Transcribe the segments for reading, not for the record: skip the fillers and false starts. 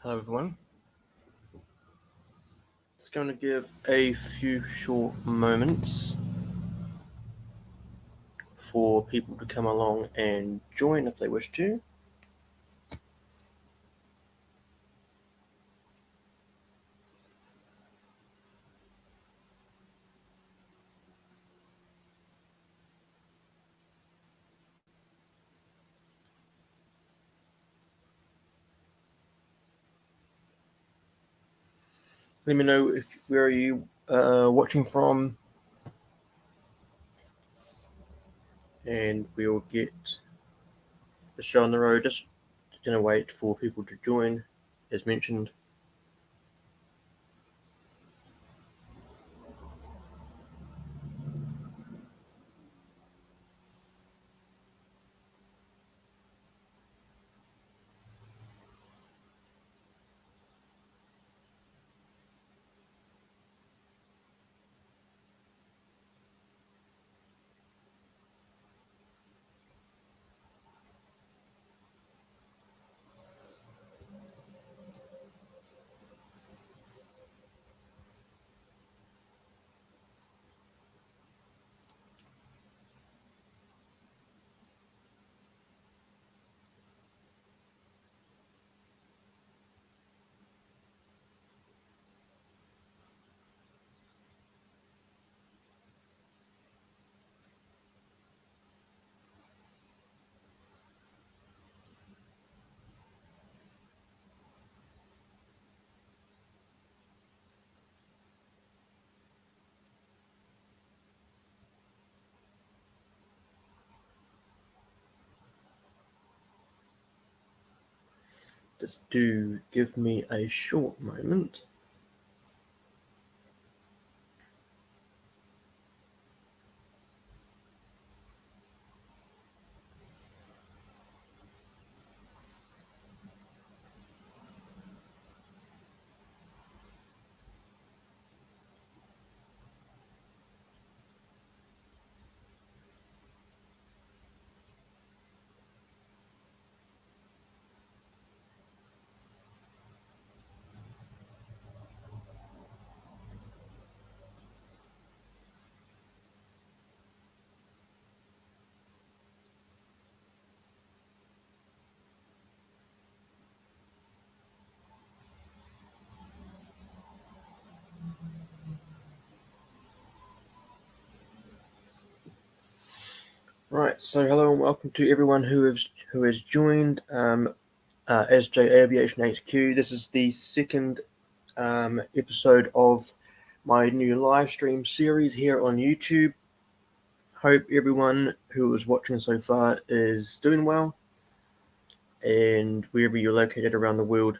Hello everyone. Just going to give a few short moments for people to come along and join if they wish to. Let me know where are you watching from, and we'll get the show on the road. Just going to wait for people to join, as mentioned. Just do give me a short moment. Right, so hello and welcome to everyone who has joined ASJE Aviation HQ. This is the second episode of my new live stream series here on YouTube. Hope everyone who is watching so far is doing well, and wherever you're located around the world,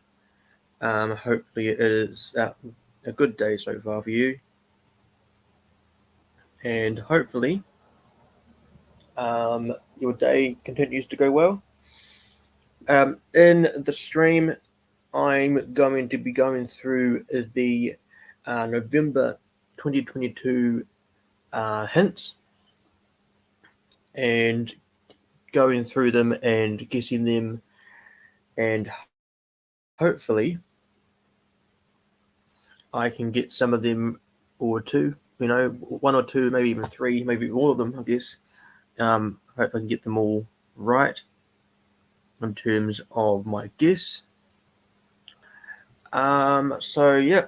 hopefully it is a good day so far for you, and hopefully your day continues to go well. In the stream, I'm going to be going through the November 2022 hints and going through them and guessing them, and hopefully I can get some of them or two, one or two, maybe even three, maybe all of them, I guess. Hope I can get them all right in terms of my guess. So yeah,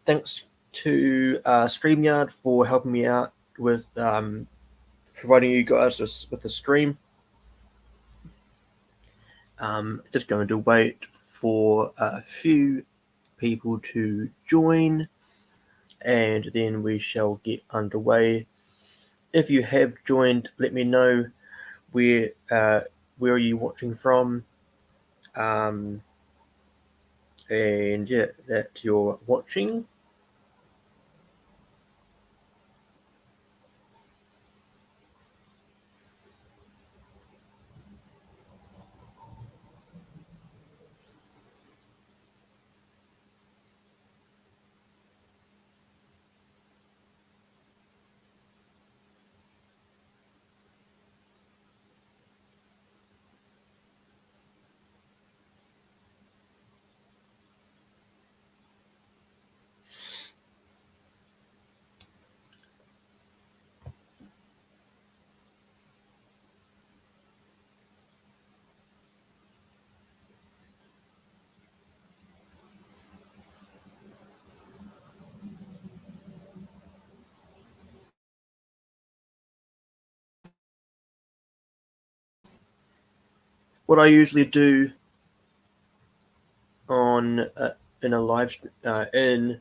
thanks to StreamYard for helping me out with providing you guys with the stream. Just going to wait for a few people to join, and then we shall get underway. If you have joined, let me know where are you watching from, and yeah, that you're watching. what I usually do on in a live in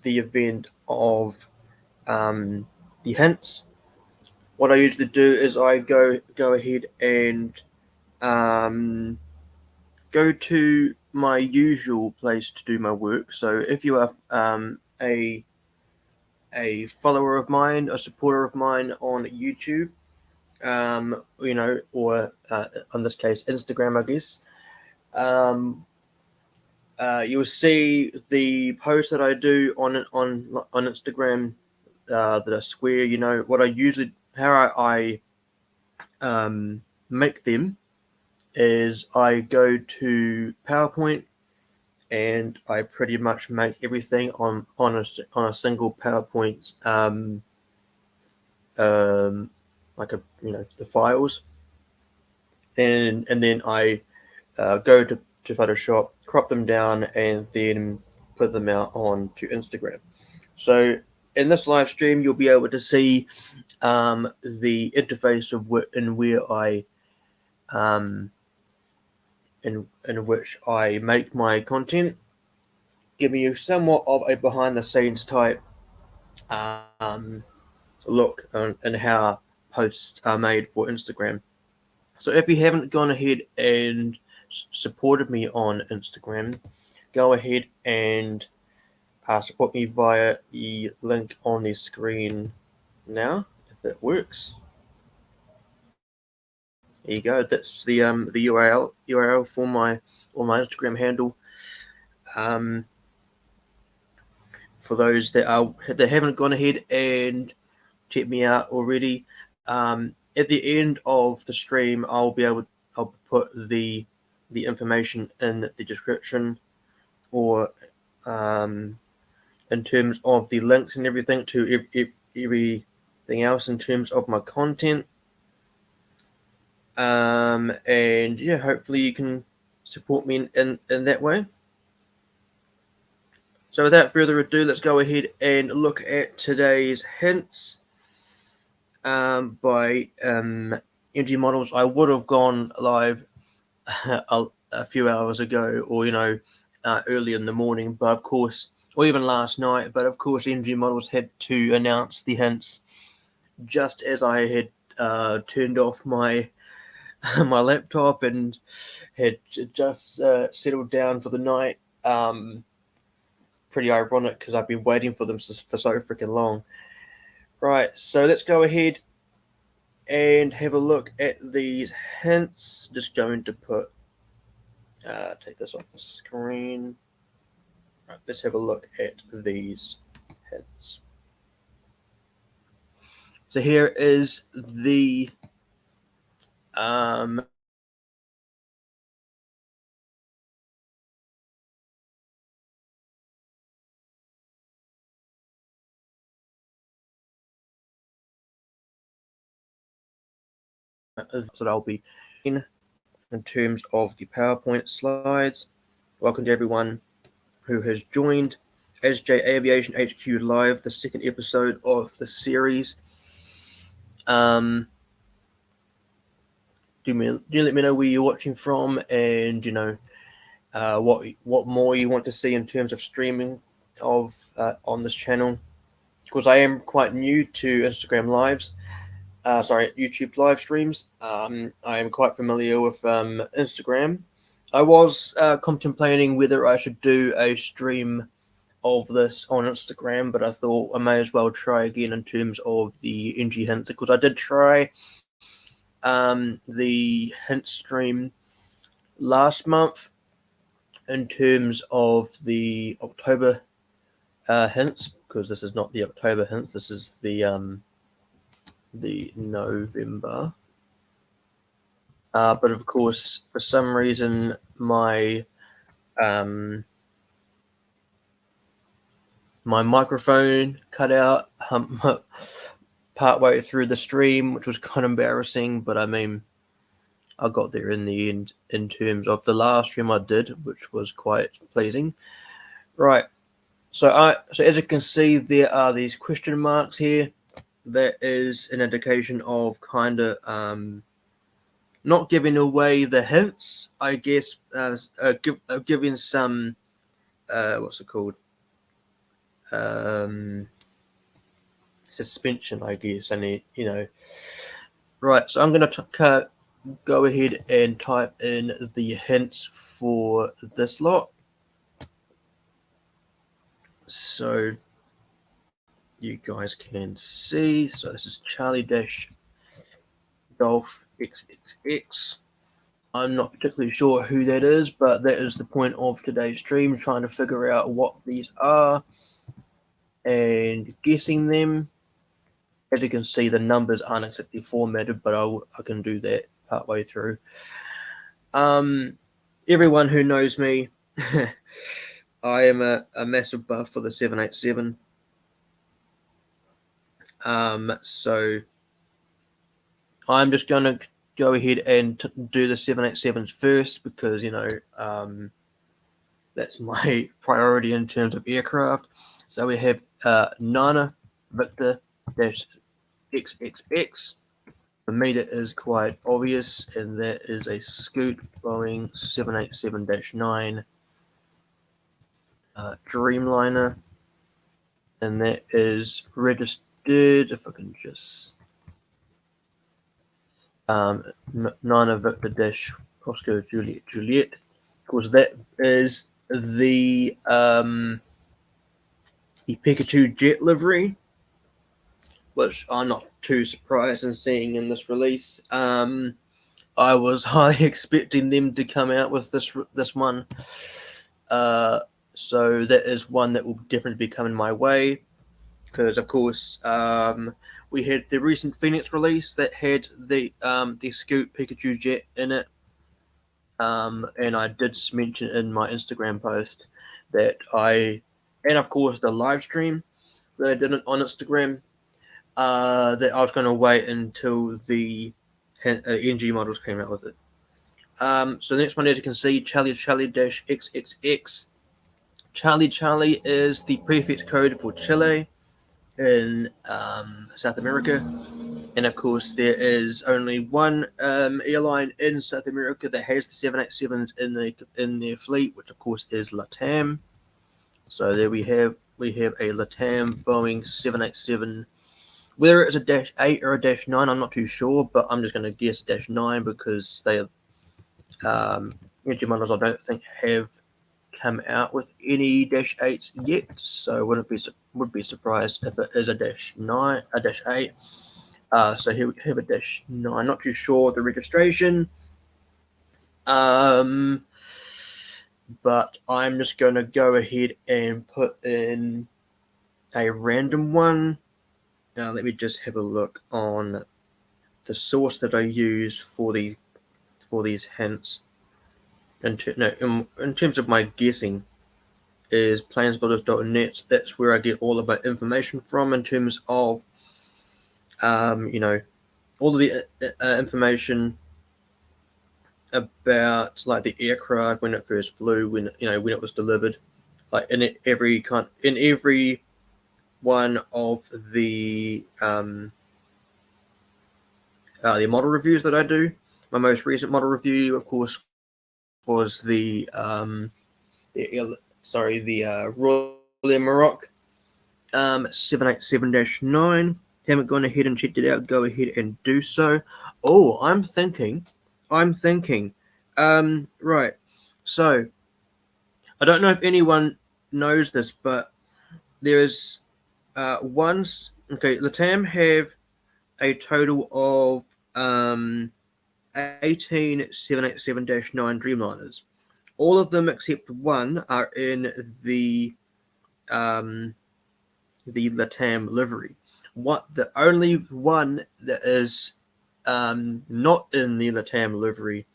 the event of the hints, what I usually do is I go ahead and go to my usual place to do my work. So if you are a follower of mine, a supporter of mine on YouTube, or in this case Instagram, I guess, you'll see the posts that I do on Instagram that are square. What I usually, how I make them is I go to PowerPoint and I pretty much make everything on a single PowerPoint, like the files, and then I go to Photoshop, crop them down, and then put them out onto Instagram. So in this live stream, you'll be able to see the interface of where I in which I make my content, giving you somewhat of a behind the scenes type look and how posts are made for Instagram. So if you haven't gone ahead and supported me on Instagram, go ahead and support me via the link on the screen now, if that works. There you go. That's the URL for my Instagram handle. For those that haven't gone ahead and checked me out already, at the end of the stream, I'll put the information in the description, or in terms of the links and everything to everything else in terms of my content. And yeah, hopefully you can support me in that way. So without further ado, let's go ahead and look at today's hints by NG Models. I would have gone live a few hours ago, or early in the morning, but of course, or even last night, but of course NG Models had to announce the hints just as I had turned off my my laptop and had just settled down for the night. Pretty ironic because I've been waiting for them for so freaking long. Right, so let's go ahead and have a look at these hints. Just going to put take this off the screen. Right, let's have a look at these hints. So here is the that I'll be in terms of the PowerPoint slides. Welcome to everyone who has joined ASJE Aviation HQ Live, the second episode of the series. Do let me know where you're watching from, and what more you want to see in terms of streaming of on this channel. Because I am quite new to Instagram lives. YouTube live streams. I am quite familiar with Instagram. I was contemplating whether I should do a stream of this on Instagram, but I thought I may as well try again in terms of the NG hints, because I did try the hint stream last month in terms of the October hints, because this is not the October hints, this is the November. But of course, for some reason, my my microphone cut out partway through the stream, which was kind of embarrassing. But I mean, I got there in the end in terms of the last stream I did, which was quite pleasing. Right. So as you can see, there are these question marks here. That is an indication of kind of not giving away the hints, I guess, giving some, what's it called? Suspension, I guess. Right, so I'm going to go ahead and type in the hints for this lot. So you guys can see. So this is Charlie Dash Golf XXX. I'm not particularly sure who that is, but that is the point of today's stream, trying to figure out what these are and guessing them. As you can see, the numbers aren't exactly formatted, but I can do that partway through. Everyone who knows me, I am a massive buff for the 787. So I'm just going to go ahead and do the 787s first because, that's my priority in terms of aircraft. So we have Nana Victor XXX. For me, that is quite obvious, and that is a Scoot Boeing 787-9 Dreamliner, and that is registered. If I can just Nana Victor Dash Oscar Juliet. Of course, that is the Pikachu jet livery, which I'm not too surprised in seeing in this release. I was highly expecting them to come out with this one. So that is one that will definitely be coming my way. Because, of course, we had the recent Phoenix release that had the Scoot Pikachu jet in it. And I did mention in my Instagram post that and of course the live stream that I did on Instagram, that I was going to wait until the NG models came out with it. So the next one, as you can see, Charlie XXX. Charlie is the prefix code for Chile in South America. And of course, there is only one airline in South America that has the 787s in their fleet, which of course is LATAM. So there we have a LATAM Boeing 787. Whether it's a -8 or a -9, I'm not too sure, but I'm just going to guess -9 because they engine models I don't think have come out with any -8s yet. So would be surprised if it is a -9, a -8. So here we have a -9. Not too sure the registration. But I'm just going to go ahead and put in a random one. Now let me just have a look on the source that I use for these hints. In terms of my guessing, is planesbuilders.net. That's where I get all of my information from in terms of all of the information about like the aircraft, when it first flew, when it was delivered, like in every one of the model reviews that I do. My most recent model review, of course, was the Royal Air Maroc 787-9. Haven't gone ahead and checked it out, go ahead and do so. Oh, I'm thinking, right. So, I don't know if anyone knows this, but there is LATAM have a total of 18 787-9 Dreamliners. All of them except one are in the LATAM livery. The only one that is not in the LATAM livery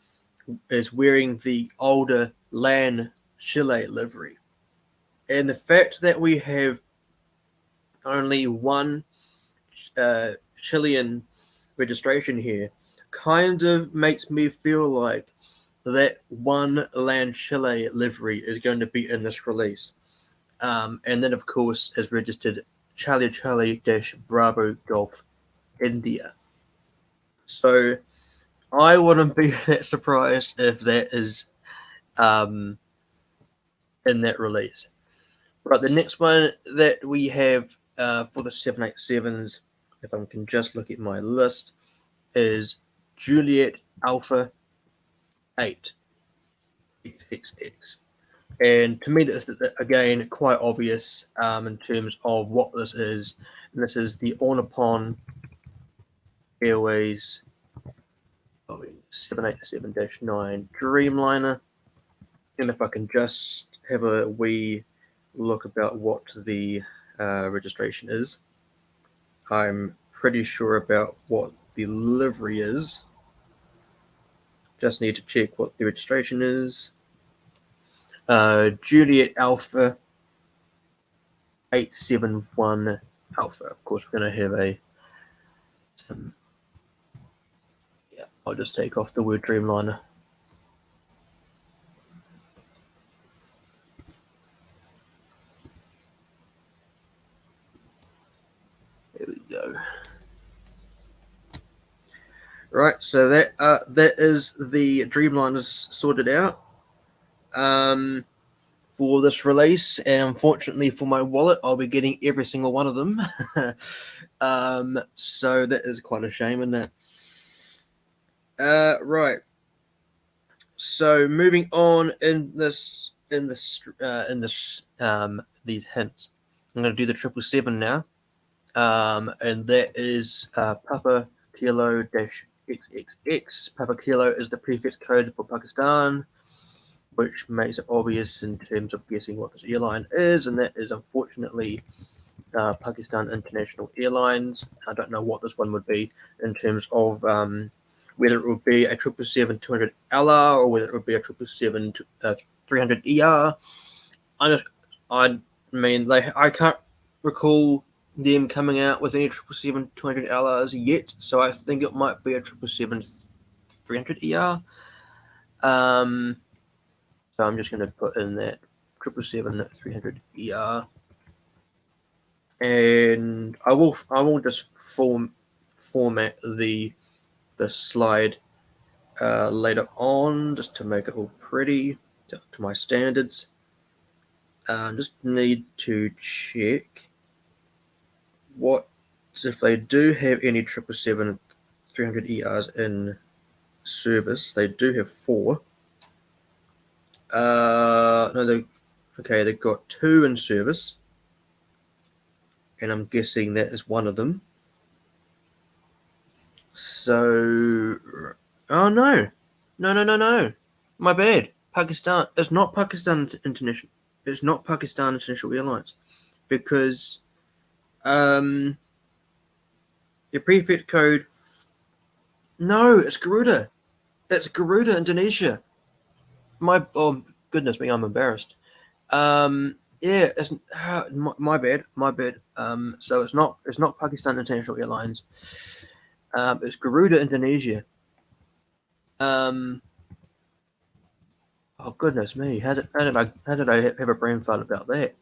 is wearing the older LAN Chile livery. And the fact that we have only one Chilean registration here kind of makes me feel like that one LAN Chile livery is going to be in this release. And then, of course, is registered Charlie Bravo Golf India. So I wouldn't be that surprised if that is in that release. Right, the next one that we have for the 787s, if I can just look at my list, is Juliet Alpha 8 XXX. And to me, that's again quite obvious in terms of what this is. And this is the Ornipon Airways 787-9 Dreamliner. And if I can just have a wee look about what the registration is, I'm pretty sure about what the livery is. Just need to check what the registration is. Juliet Alpha 871 Alpha. Of course, we're going to have a. Yeah, I'll just take off the word Dreamliner. There we go. Right, so that is the Dreamliners sorted out for this release, and unfortunately for my wallet, I'll be getting every single one of them. So that is quite a shame, isn't it? Right. So moving on in these hints, I'm going to do the 777 now, and that is Papa Kilo XXX. Papa Kilo is the prefix code for Pakistan, which makes it obvious in terms of guessing what this airline is, and that is unfortunately Pakistan International Airlines. I don't know what this one would be in terms of whether it would be a 777-200 LR or whether it would be a 777-300 ER. I mean, I can't recall them coming out with any 777-200 LRs yet, so I think it might be a 777-300 ER. So I'm just going to put in that 777-300 ER, and I will just format the slide later on just to make it all pretty to my standards. Just need to check what if they do have any 777-300 ERs in service. They do have 4. No, they've got 2 in service, and I'm guessing that is one of them. So, oh no, my bad. Pakistan. It's not Pakistan International. It's not Pakistan International Airlines, because the prefix code. No, it's Garuda. It's Garuda Indonesia. Oh goodness me, I'm embarrassed. Yeah, it's my bad. So it's not Pakistan International Airlines. It's Garuda Indonesia. Oh goodness me, how did I have a brain fart about that?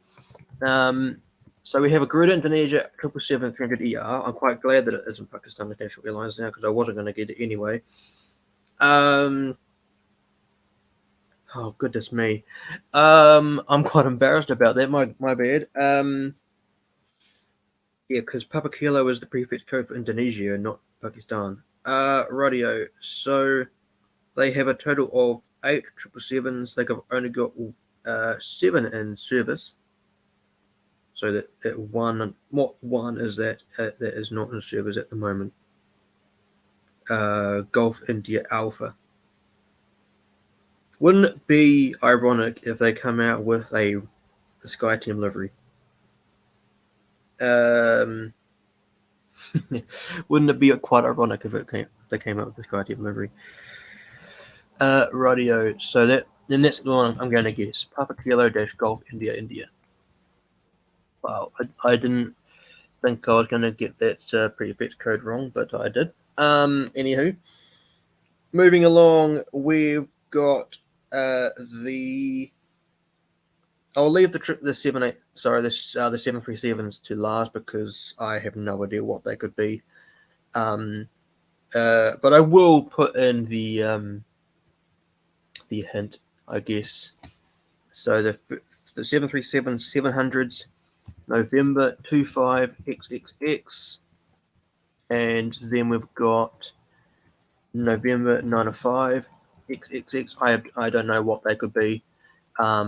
So we have a Garuda Indonesia 777-300 ER. I'm quite glad that it isn't Pakistan International Airlines now, because I wasn't going to get it anyway. Oh goodness me, I'm quite embarrassed about that. My bad. Yeah, because Papa Kilo is the prefix code for Indonesia, not Pakistan. Radio. So they have a total of 8 777s. They've only got 7 in service. So that one is that is not in service at the moment. Golf India Alpha. Wouldn't it be ironic if they come out with the SkyTeam livery? Wouldn't it be quite ironic if they came out with the SkyTeam livery? Radio. So that's the one I'm going to guess. Papa Kilo Golf India India. Wow, I didn't think I was going to get that prefix code wrong, but I did. Anywho, moving along, we've got the. I'll leave the 737s to last, because I have no idea what they could be. but I will put in the hint, I guess. So the 737-700s, November 25XXX, and then we've got November 95XXX. I don't know what they could be. I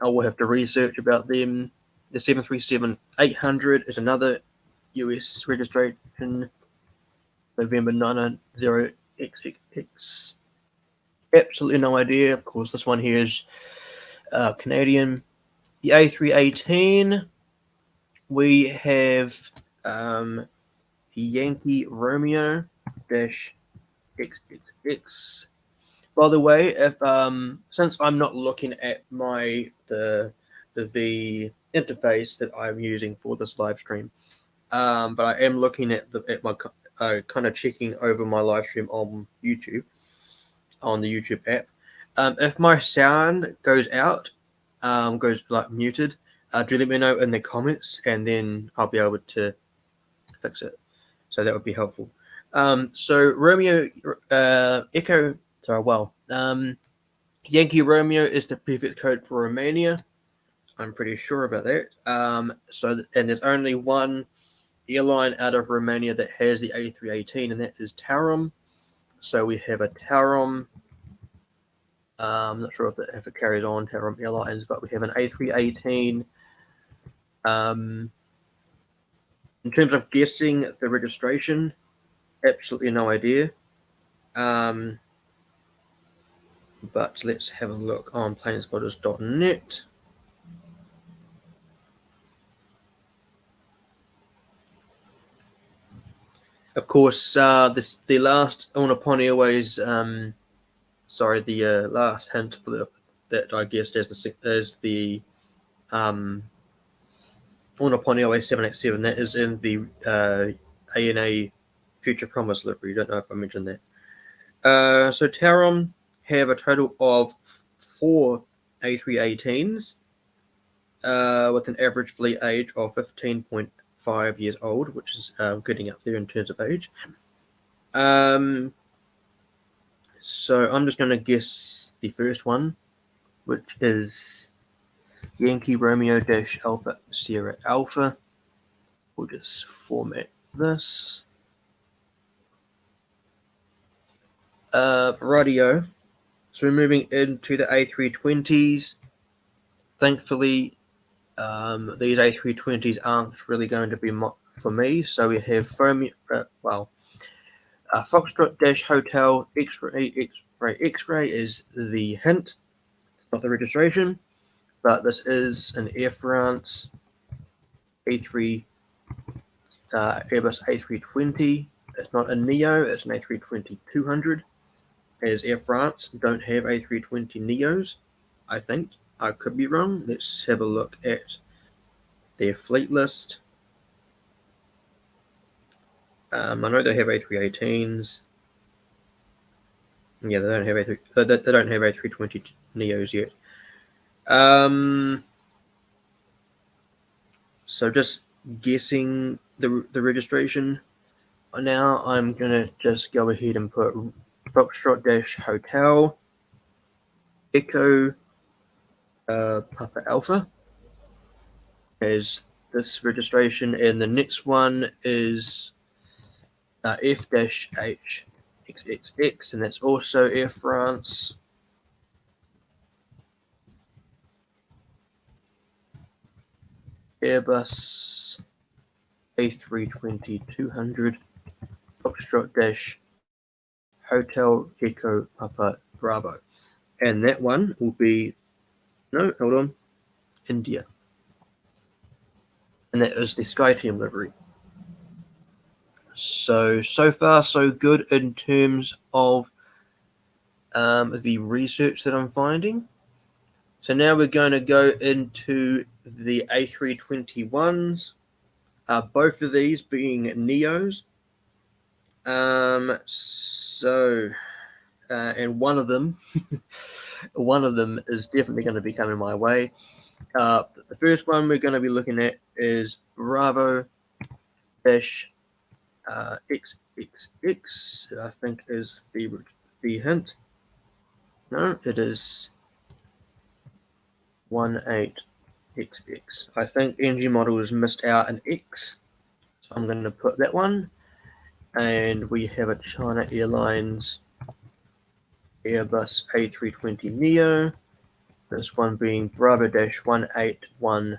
will have to research about them. The 737-800 is another US registration, November 990XXX. Absolutely no idea. Of course, this one here is Canadian. The A318, we have Yankee Romeo dash XXX. By the way, if since I'm not looking at the interface that I'm using for this live stream, but I am looking at my kind of checking over my live stream on YouTube, on the YouTube app. If my sound goes out, goes like muted, do let me know in the comments, and then I'll be able to fix it. So that would be helpful. So Romeo Echo. Sorry, well, Yankee Romeo is the prefix code for Romania. I'm pretty sure about that. And there's only one airline out of Romania that has the A318, and that is Tarom. So we have a Tarom. I'm not sure if it carries on Tarom Airlines, but we have an A318. In terms of guessing the registration, absolutely no idea. But let's have a look on planespotters.net. Of course, the last Onaponi Airways, the last hint for that I guessed as the Onaponi Airways 787. That is in the ANA Future Promise livery. Don't know if I mentioned that. So Tarom have a total of 4 A318s with an average fleet age of 15.5 years old, which is getting up there in terms of age. So I'm just going to guess the first one, which is Yankee Romeo dash Alpha Sierra Alpha. We'll just format this. Radio. So we're moving into the A320s. Thankfully, these A320s aren't really going to be for me. So we have Foxtrot Dash Hotel X-ray is the hint. It's not the registration, but this is an Air France Airbus A320. It's not a Neo, it's an A320-200. As Air France don't have A320 Neos, I think. I could be wrong. Let's have a look at their fleet list. I know they have A318s. Yeah, they don't have A320 Neos yet. So just guessing the registration. Now I'm gonna just go ahead and put Foxtrot Dash Hotel Echo Papa Alpha as this registration, and the next one is F-H XXX, and that's also Air France. Airbus A320-200 Foxtrot Dash Hotel Echo Papa Bravo, and that one will be India, and that is the SkyTeam livery. So far so good in terms of the research that I'm finding. So now we're going to go into the A321s, both of these being Neos. And one of them is definitely going to be coming my way. The first one we're going to be looking at is Bravo Dash XXX, I think is the hint. No, it is 18XX. I think NG Models missed out an X, so I'm going to put that one. And we have a China Airlines Airbus A320neo. This one being Bravo-18101,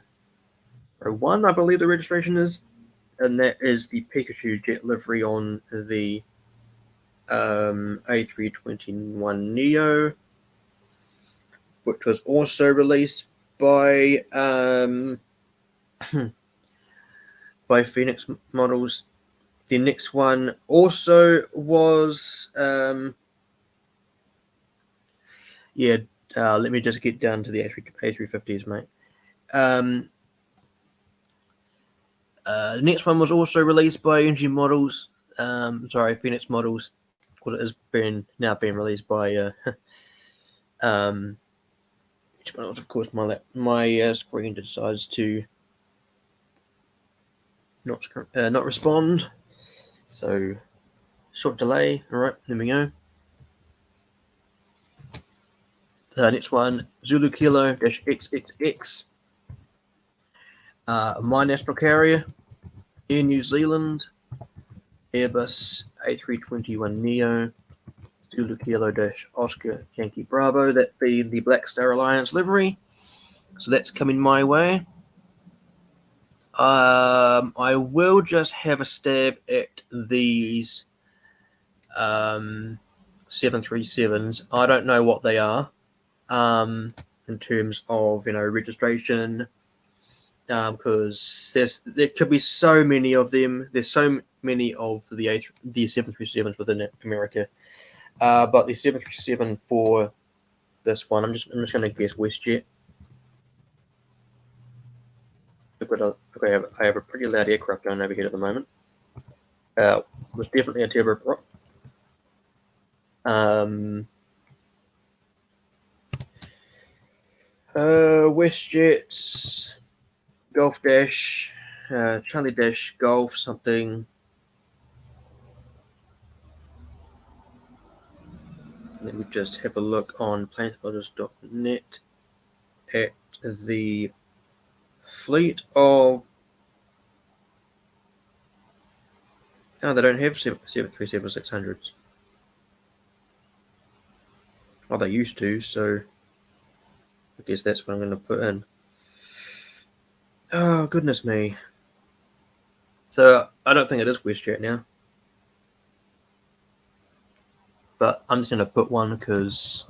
I believe the registration is, and that is the Pikachu jet livery on the A321neo, which was also released by by Phoenix Models. The next one also was let me just get down to the A350s, mate. The next one was also released by NG Models. Phoenix Models, because it has now been released by of course, my screen decides to not respond. So short delay. All right, there we go. The next one, Zulu Kilo -XXX. My national carrier, Air New Zealand, Airbus A321neo, Zulu Kilo Oscar Yankee Bravo. That be the Black Star Alliance livery. So that's coming my way. I will just have a stab at these 737s. I don't know what they are in terms of registration, because there could be so many of them. There's so many of the 737s within America, but the 737 for this one, I'm just going to guess WestJet. I have a pretty loud aircraft going over here at the moment. Was definitely a turboprop. WestJets, Golf Dash, Charlie Dash Golf something. Let me just have a look on planespotters.net at the fleet of. No, they don't have 737-600s. Oh, they used to, so I guess that's what I'm going to put in. Oh, goodness me. So I don't think it is WestJet now. But I'm just going to put one because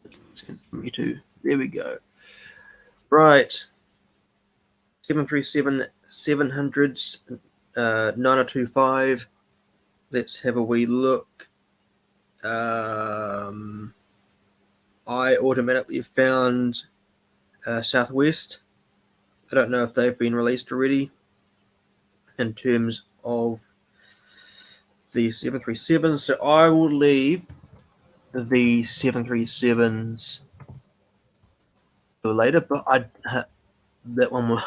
it's going for me too. There we go. Right. 737-700s, 9025. Let's have a wee look. I automatically found Southwest. I don't know if they've been released already in terms of the 737s. So I will leave the 737s for later, but that one was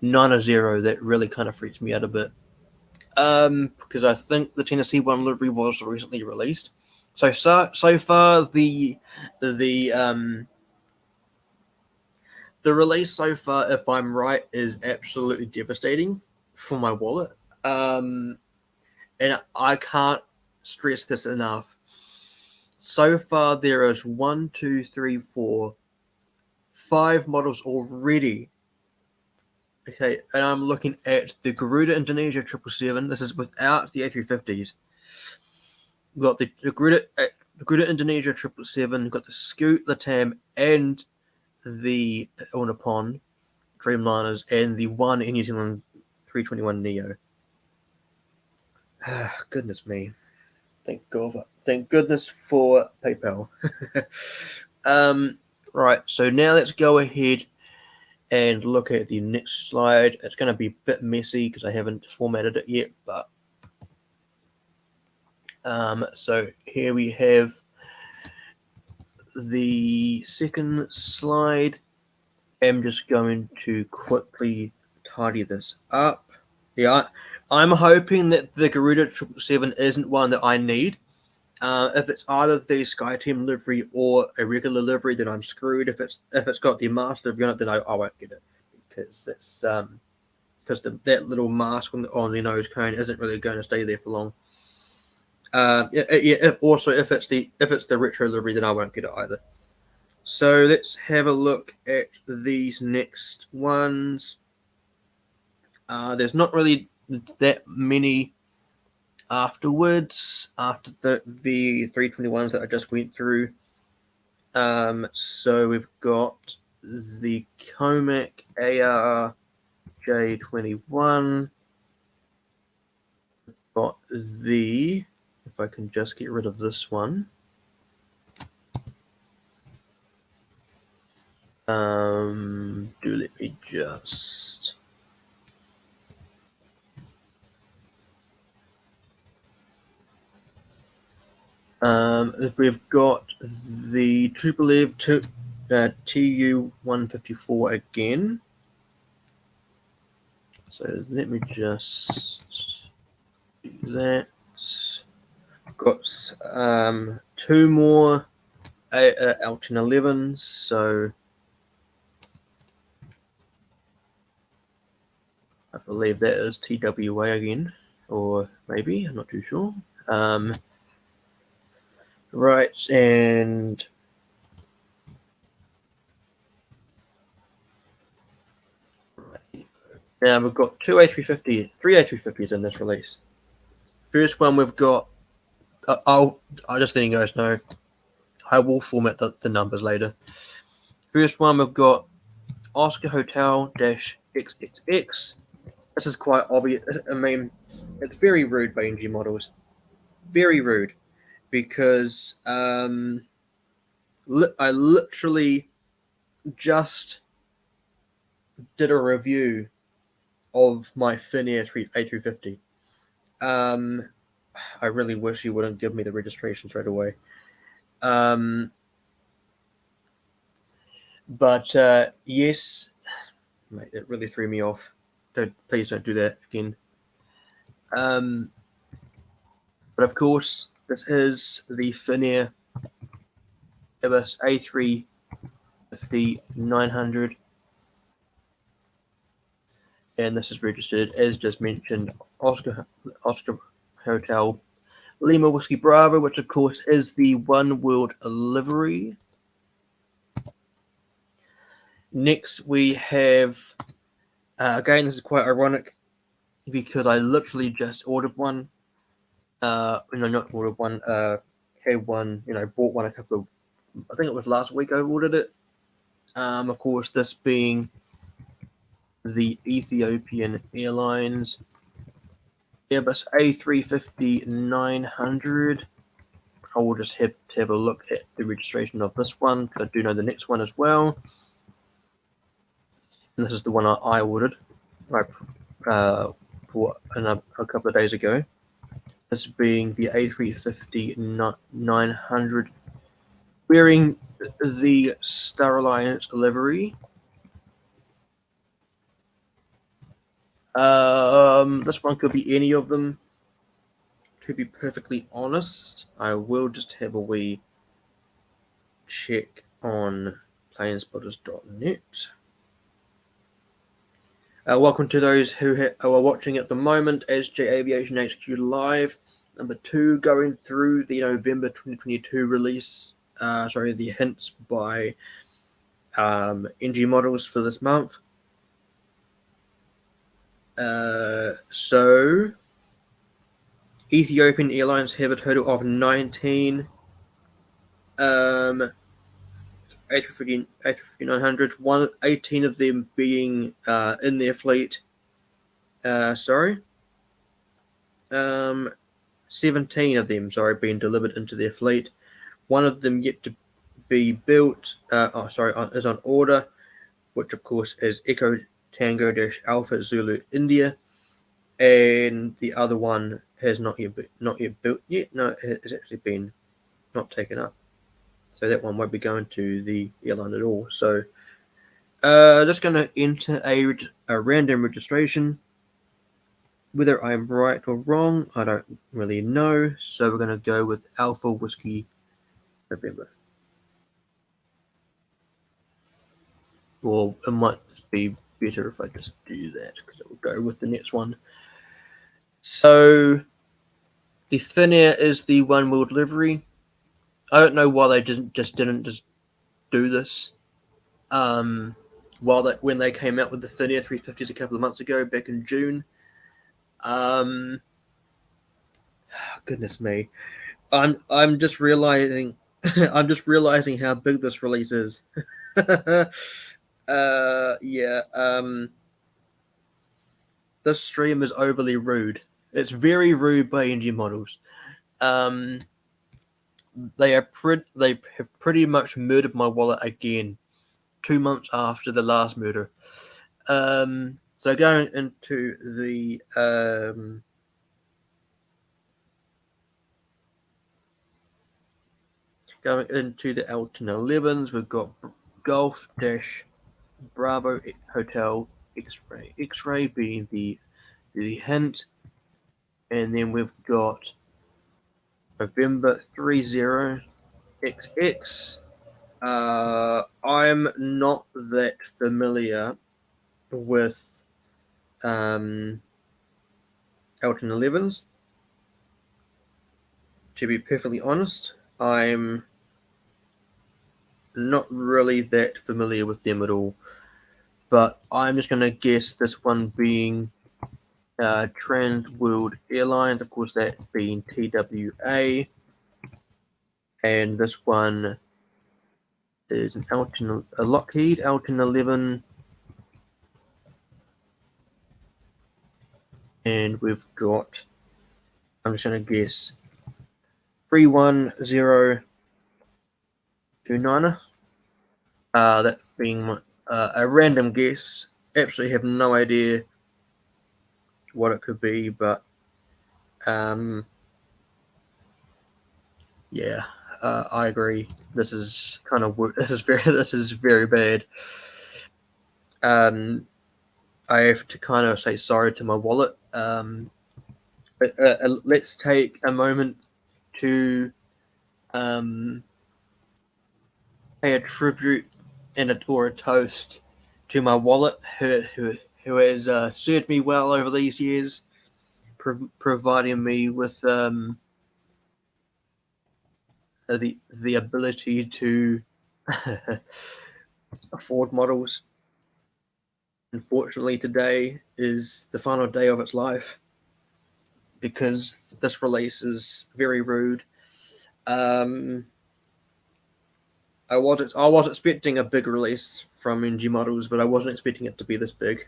9-0. That really kind of freaks me out a bit. Because I think the Tennessee one livery was recently released. So far the release so far, if I'm right, is absolutely devastating for my wallet. And I can't stress this enough. So far there is 1, 2, 3, 4, 5 models already. Okay, and I'm looking at the Garuda Indonesia 777. This is without the A350s. We've got the Garuda Indonesia 777. We've got the Scoot, the TAM, and the Nippon Dreamliners, and the one in New Zealand 321neo. Goodness me. Thank goodness for PayPal. Right, so now let's go ahead and look at the next slide. It's going to be a bit messy because I haven't formatted it yet, but so here we have the second slide, am just going to quickly tidy this up. Yeah, I'm hoping that the Garuda 777 isn't one that I need. If it's either the SkyTeam livery or a regular livery, then I'm screwed. If it's got the master livery on it, then I won't get it, because it's because that little mask on the nose cone isn't really going to stay there for long. If it's the retro livery, then I won't get it either. So let's have a look at these next ones. There's not really that many afterwards, after the 321s that I just went through. So we've got the Comac ASJE 21. Got the, if I can just get rid of this one. Let me just. We've got the Tupolev TU-154 again. So let me just do that. Got two more L1011s. So I believe that is TWA again, or maybe, I'm not too sure. Right, and now we've got three A350s in this release. First one we've got, I'll just letting you guys know, I will format the numbers later. First one we've got Oscar Hotel -XXX. This is quite obvious. I mean, it's very rude by NG models. Very rude, because I literally just did a review of my Finnair A350. I really wish you wouldn't give me the registration straight away. But yes, mate, it really threw me off. Please don't do that again. But of course, this is the Finnair Airbus A350-900, and this is registered, as just mentioned, Oscar Hotel Lima Whiskey Bravo, which of course is the One World livery. Next we have, again, this is quite ironic because I literally just ordered one. Not ordered one, had one, bought one a couple of, I think it was last week I ordered it. Of course, this being the Ethiopian Airlines Airbus A350-900. I will just have to have a look at the registration of this one, because I do know the next one as well. And this is the one I ordered for a couple of days ago. This being the A350-900, wearing the Star Alliance livery. This one could be any of them. To be perfectly honest, I will just have a wee check on planespotters.net. Welcome to those who are watching at the moment, ASJE Aviation HQ Live, number 2, going through the November 2022 release, the hints by NG models for this month. So, Ethiopian Airlines have a total of 19 A350-900s, 18 of them being in their fleet. 17 of them, being delivered into their fleet. One of them yet to be built, is on order, which of course is Echo Tango Alpha Zulu India, and the other one has not yet built yet. No, it has actually been not taken up. So that one won't be going to the airline at all. So Just going to enter a random registration. Whether I'm right or wrong, I don't really know. So we're going to go with Alpha Whiskey November. Or it might be better if I just do that, because it will go with the next one. So the Thin Air is the one wheel delivery. I don't know why they didn't just do this. When they came out with the Thin Air 350s a couple of months ago, back in June. Goodness me, I'm just realizing I'm just realizing how big this release is. Yeah. This stream is overly rude. It's very rude by NG models. They have pretty much murdered my wallet again, 2 months after the last murder. So going into the Elton 11s, we've got Golf Dash Bravo Hotel X-ray being the hint, and then we've got November 30 XX. I'm not that familiar with Elton 11s. To be perfectly honest, I'm not really that familiar with them at all. But I'm just going to guess this one being Trans World Airlines, of course, that being TWA. And this one is a Lockheed Elton 11. And we've got, I'm just going to guess, 31029. That being a random guess. Absolutely have no idea what it could be, but yeah, I agree. This is kind of this is very bad. I have to kind of say sorry to my wallet. Let's take a moment to pay a tribute or a toast to my wallet, who has served me well over these years, providing me with the ability to afford models. Unfortunately, today is the final day of its life because this release is very rude. I was expecting a big release from NG Models, but I wasn't expecting it to be this big.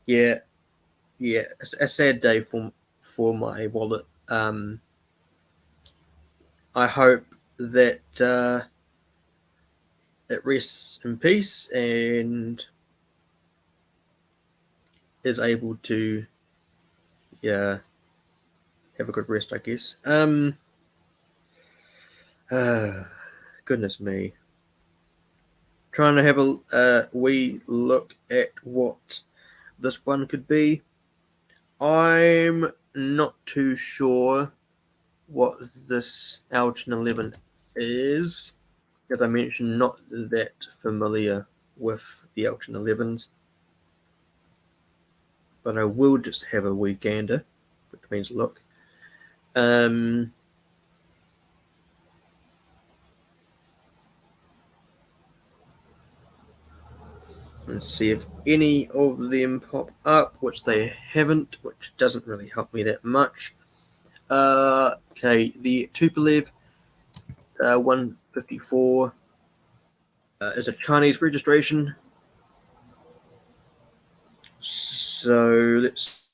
Yeah, it's a sad day for my wallet. I hope that it rests in peace and is able to, yeah, have a good rest, I guess. Goodness me. Trying to have a wee look at what this one could be. I'm not too sure what this Elton 11 is. As I mentioned, not that familiar with the Elton 11s. But I will just have a wee gander, which means look. And see if any of them pop up, which they haven't, which doesn't really help me that much. Okay, the Tupolev 154 is a Chinese registration. So let's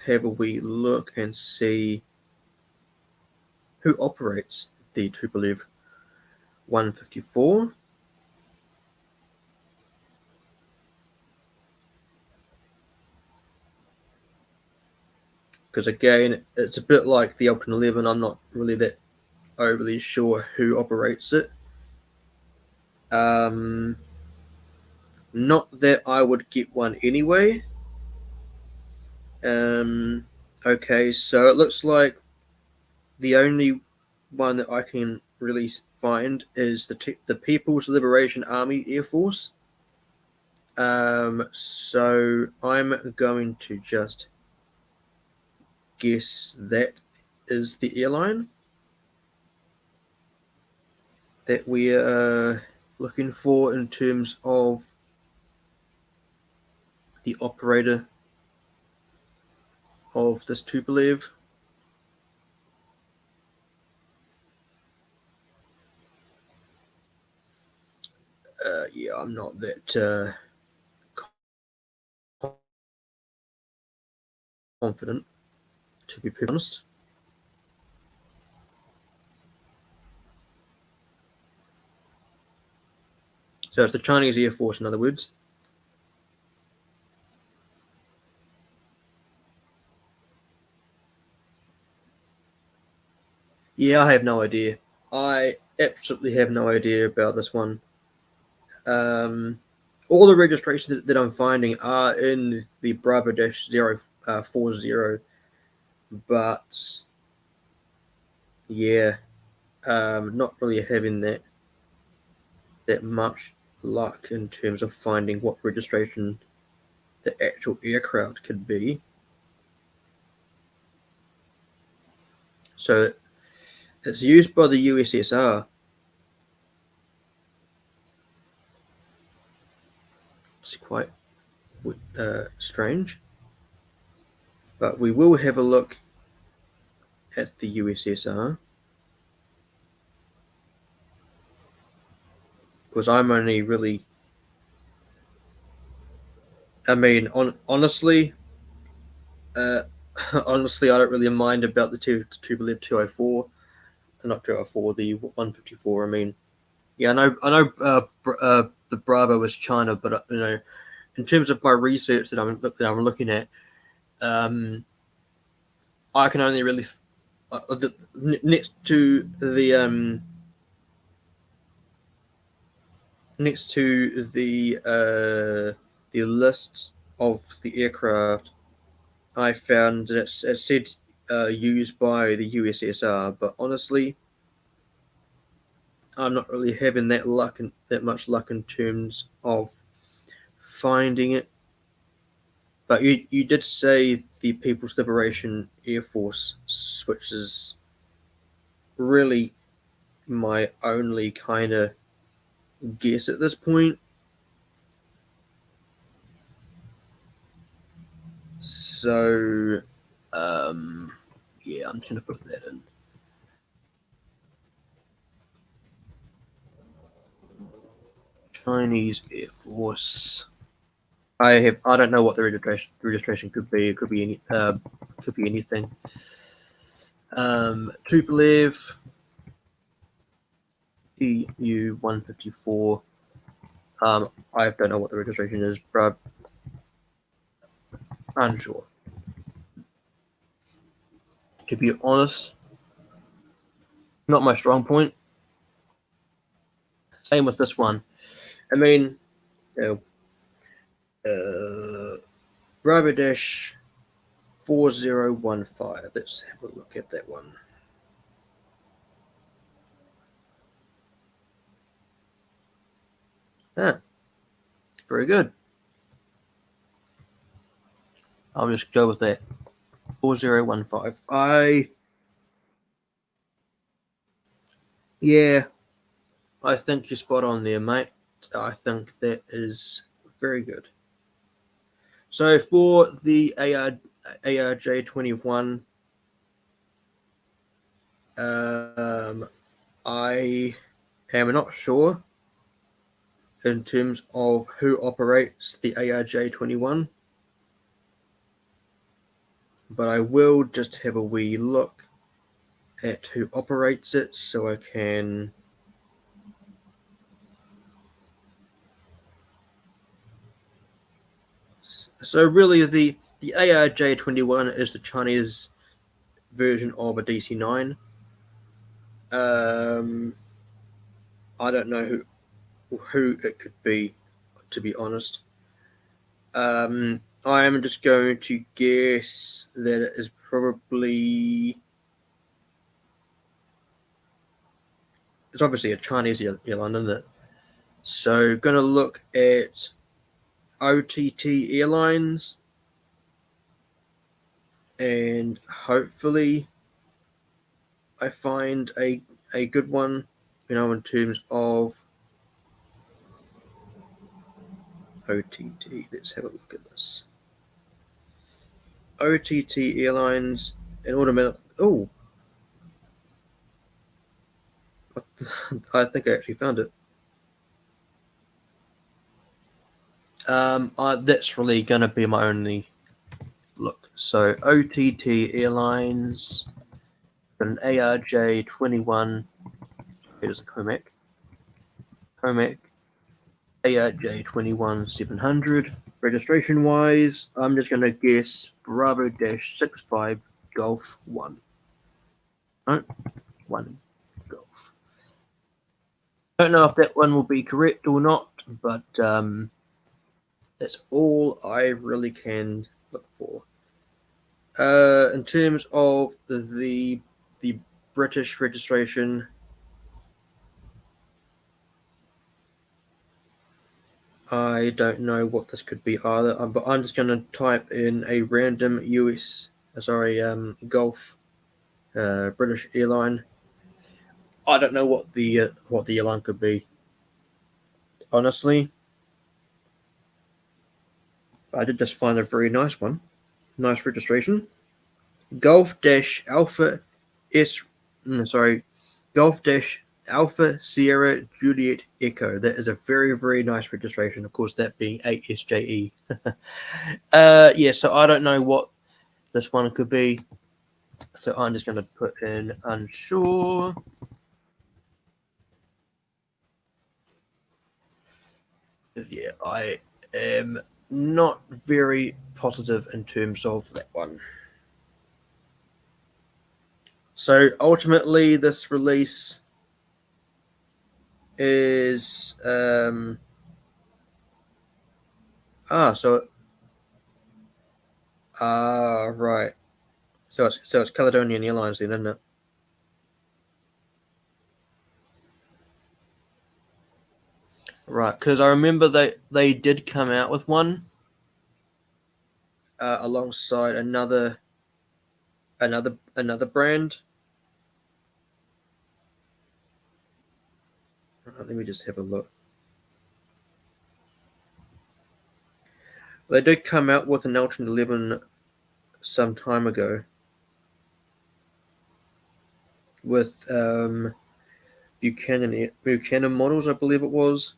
have a wee look and see who operates the Tupolev 154. Because again, it's a bit like the Elton 11. I'm not really that overly sure who operates it. Not that I would get one anyway. Okay, so it looks like the only one that I can really find is the People's Liberation Army Air Force. So I'm going to just guess that is the airline that we are looking for in terms of the operator of this Tupolev. Yeah, I'm not that confident, to be honest. So it's the Chinese Air Force, in other words. Yeah, I have no idea. I absolutely have no idea about this one. All the registrations that I'm finding are in the Bravo-040, but yeah, not really having that much luck in terms of finding what registration the actual aircraft could be. So it's used by the USSR. It's quite strange, but we will have a look at the USSR because I'm only really, I mean, honestly, uh, honestly, I don't really mind about the Tupolev 204, not 204, the 154. I mean, yeah, I know, the Bravo is China, but in terms of my research that I'm looking at, I can only really next to the list of the aircraft, I found that it said used by the USSR, but honestly, I'm not really having that much luck in terms of finding it. But you did say the People's Liberation Air Force, which is really my only kind of guess at this point. So, yeah, I'm just gonna put that in. Chinese Air Force. I don't know what the registration could be. It could be anything. Tupolev EU 154. I don't know what the registration is, but unsure. To be honest, not my strong point. Same with this one. I mean, you know, Bravo Dash 4015. Let's have a look at that one. Ah, very good. I'll just go with that. 4015. Yeah, I think you're spot on there, mate. I think that is very good. So for the ARJ21, I am not sure in terms of who operates the ARJ21, but I will just have a wee look at who operates it so I can so really the ARJ21 is the Chinese version of a DC-9. I don't know who it could be, to be honest. I am just going to guess that it is probably. It's obviously a Chinese airline, isn't it? So, going to look at OTT Airlines, and hopefully I find a good one, in terms of OTT. Let's have a look at this. OTT Airlines and automatic. Oh, I think I actually found it. That's really going to be my only look. So OTT Airlines, got an ARJ 21. Here's the Comac. ARJ 21 700. Registration wise, I'm just going to guess Bravo 65 Golf 1. No, 1 Golf. Don't know if that one will be correct or not, but that's all I really can look for. In terms of the British registration, I don't know what this could be either. But I'm just going to type in a random Gulf British airline. I don't know what the airline could be, honestly. I did just find a very nice one, nice registration. Golf Dash Alpha S. Golf Dash Alpha Sierra Juliet Echo. That is a very, very nice registration. Of course, that being ASJE. Yeah, so I don't know what this one could be. So I'm just going to put in unsure. Yeah, I am not very positive in terms of that one. So ultimately, this release is right. So it's Caledonian Airlines then, isn't it? Right, because I remember they did come out with one alongside another brand. Right, let me just have a look. They did come out with an Ultra 11 some time ago with Buchanan models, I believe it was.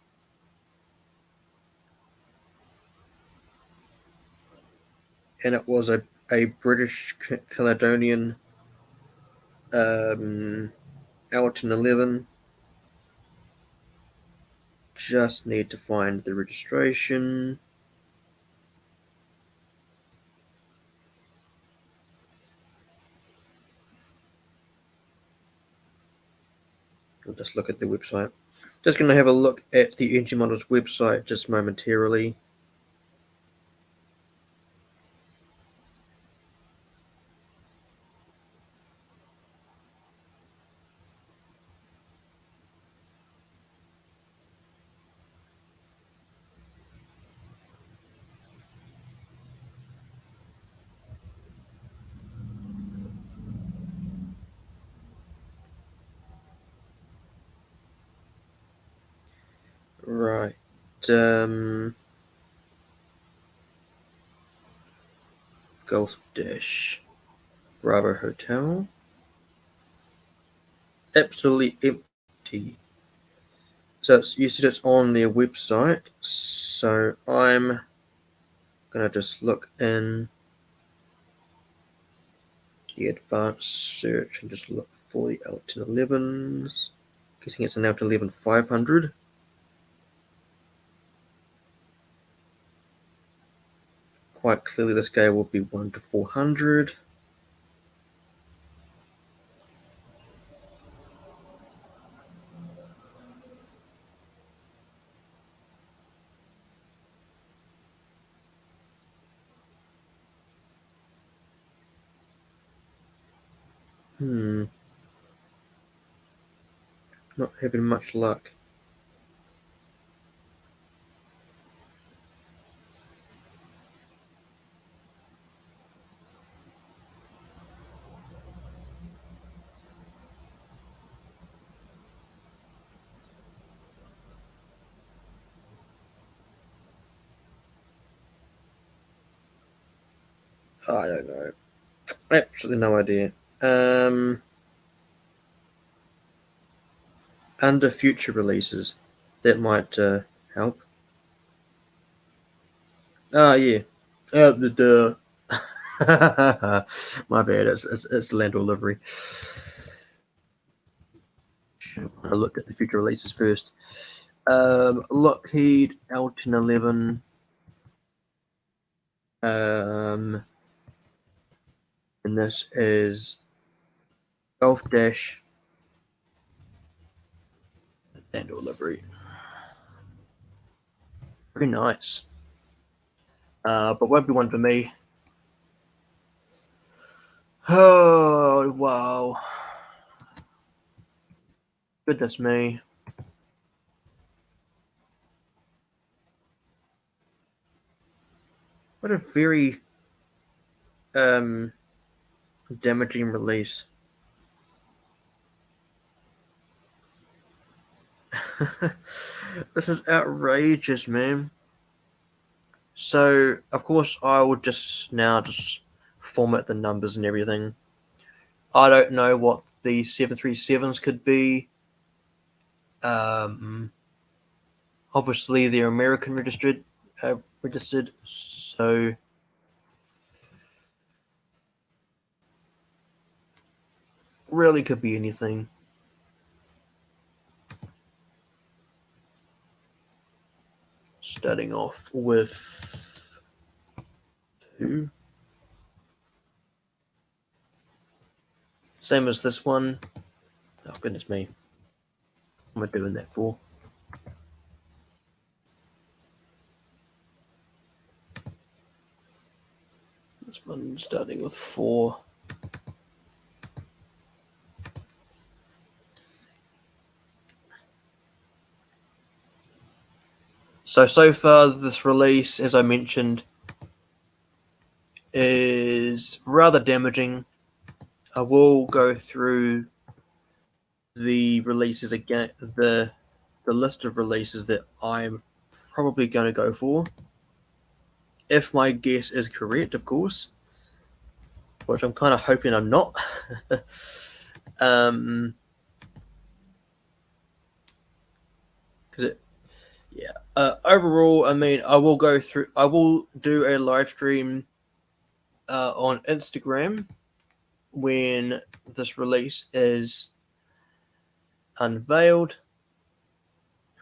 And it was a British Caledonian Alton 11. Just need to find the registration. I'll just look at the website. Just going to have a look at the engine models website just momentarily. Right. Golf Dash Bravo Hotel. Absolutely empty. So you said it's on their website. So I'm gonna just look in the advanced search and just look for the Alton 11s. Guessing it's an Alton 11 500. Quite clearly, this guy will be 1 to 400. Not having much luck. I don't know. Absolutely no idea. Under future releases, that might help. Yeah. The my bad. It's land or livery. I looked at the future releases first. Lockheed L1011. And this is Golf Dash land or livery. Very nice. But won't be one for me. Oh wow. Goodness me. What a very damaging release. This is outrageous, man. So of course I would just format the numbers and everything. I don't know what the 737s could be. Obviously they're American registered, so really could be anything. Starting off with 2. Same as this one. Oh goodness me. What am I doing that for? This one starting with 4. So far this release, as I mentioned, is rather damaging. I will go through the releases again, the list of releases that I'm probably going to go for. If my guess is correct, of course, which I'm kind of hoping I'm not. Because overall, I mean, I will do a live stream on Instagram when this release is unveiled,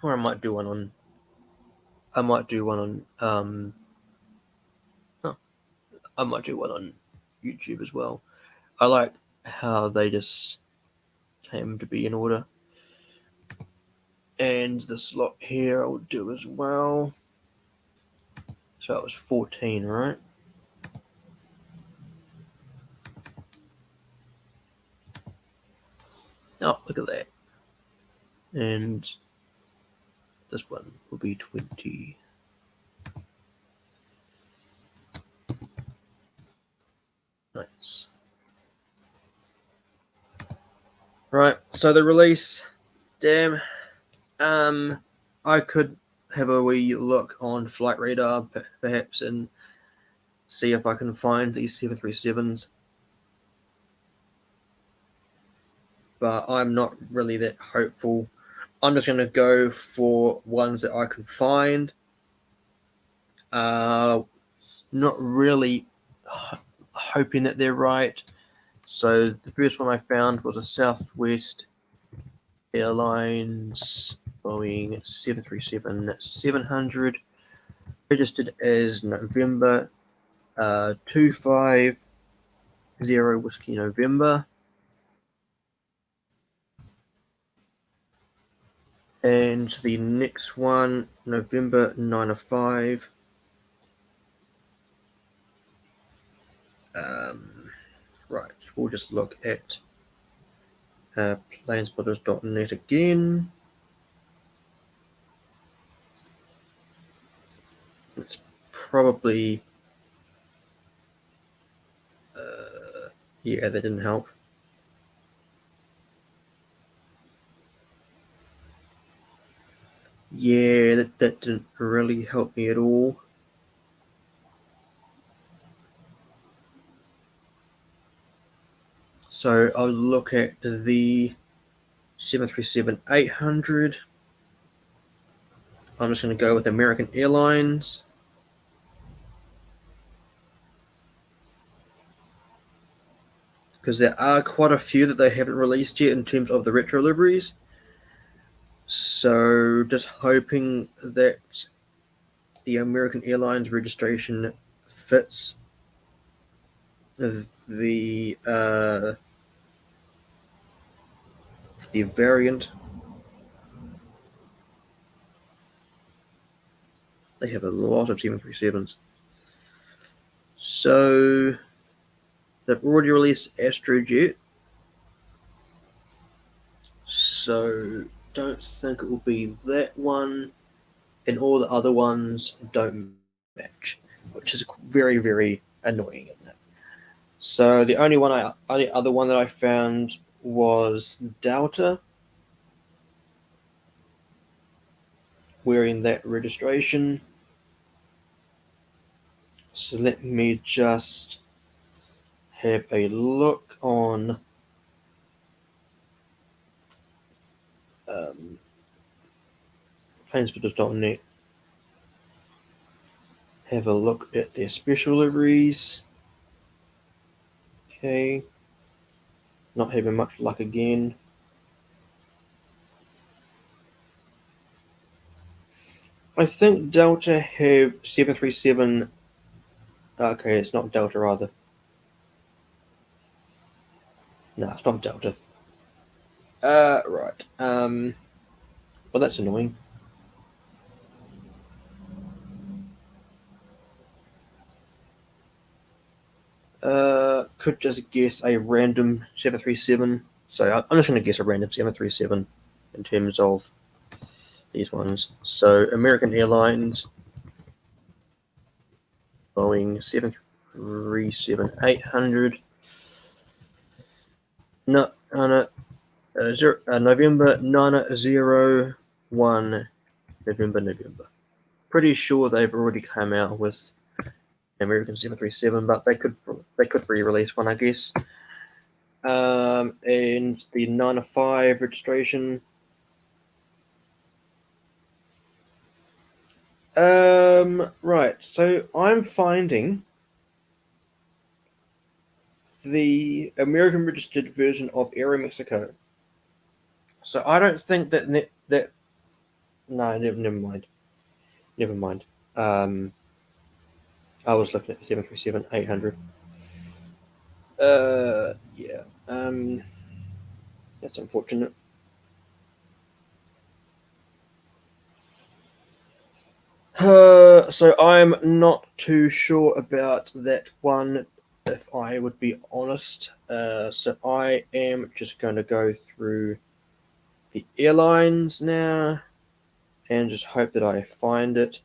or I might do one on I might do one on YouTube as well. I like how they just came to be in order. And this lot here I will do as well. So it was 14, right? Oh, look at that. And this one will be 20. Nice. Right, so the release, damn. I could have a wee look on Flight Radar perhaps and see if I can find these 737s. But I'm not really that hopeful. I'm just going to go for ones that I can find. Not really hoping that they're right. So the first one I found was a Southwest Airlines Boeing 737-700, registered as November 250 Whiskey November. And the next one, November 905. Right, we'll just look at planespotters.net again. It's probably yeah, that didn't help. Yeah, that didn't really help me at all. So I'll look at the 737-800. I'm just going to go with American Airlines. Because there are quite a few that they haven't released yet in terms of the retro liveries. So just hoping that the American Airlines registration fits the variant. They have a lot of 737s. So they've already released ASJE, so don't think it will be that one, and all the other ones don't match, which is very, very annoying, isn't it? So the only other one that I found was Delta, wearing that registration. So let me just have a look on planespotters.net. Have a look at their special liveries. Okay, not having much luck again. I think Delta have 737. Okay, it's not Delta either. No, it's not Delta. Right. Well, that's annoying. Could just guess a random 737. So I'm just going to guess a random 737 in terms of these ones. So American Airlines, Boeing 737-800. No, November 901. November. Pretty sure they've already come out with American 737, but they could re-release one, I guess. And the 905 registration. Right. So I'm finding the American registered version of Aeromexico. So I don't think that no, never mind. Never mind. I was looking at the 737-800. Yeah. That's unfortunate. So I'm not too sure about that one, if I would be honest. So I am just going to go through the airlines now and just hope that I find it.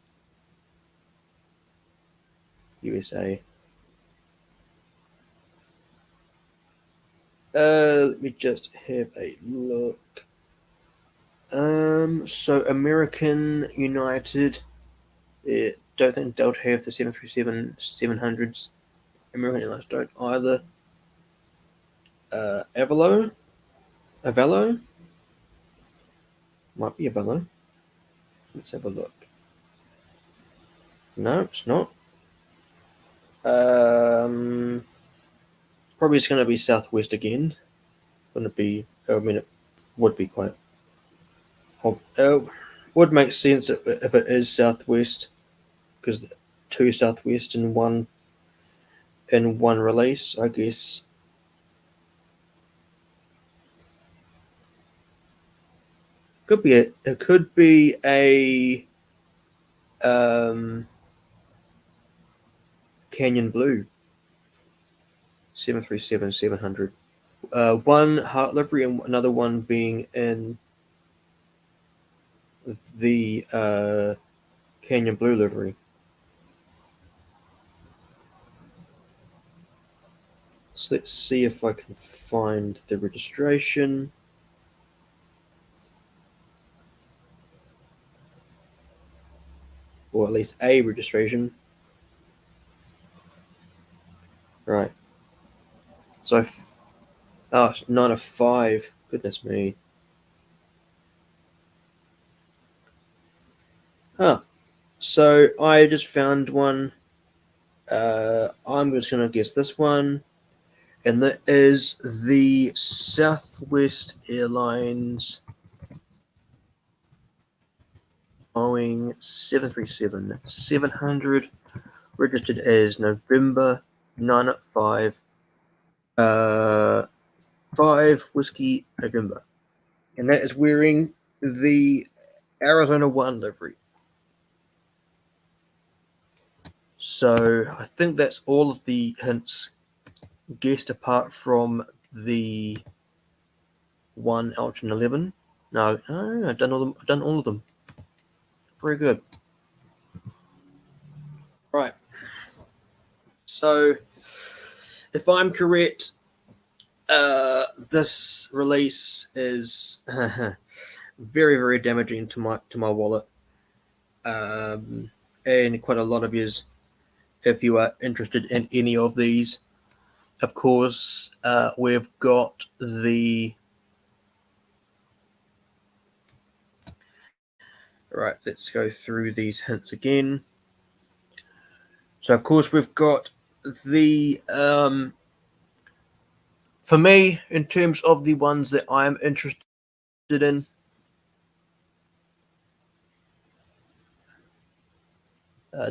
USA. Let me just have a look. So American United. Don't think they'll have the 737-700s. American Airlines don't either. Avalo? Might be Avalo. Let's have a look. No, it's not. Probably it's going to be Southwest again. Wouldn't it be? I mean, it would be quite. Would make sense if it is Southwest, because two Southwest in one release, I guess. It could be a Canyon Blue 737-700 one heart livery and another one being in the Canyon Blue livery. So let's see if I can find the registration. Or at least a registration. Right. So, oh, it's 9 of 5. Goodness me. Huh. So I just found one. I'm just going to guess this one. And that is the Southwest Airlines Boeing 737-700, registered as November 9 at 5 Whiskey November. And that is wearing the Arizona 1 livery. So I think that's all of the hints guessed apart from the one out in 11. No, I've done all of them. I've done all of them. Very good. Right. So if I'm correct, this release is very, very damaging to my wallet, and quite a lot of yous. If you are interested in any of these, of course, we've got the right. Let's go through these hints again. So, of course, we've got the for me, in terms of the ones that I'm interested in,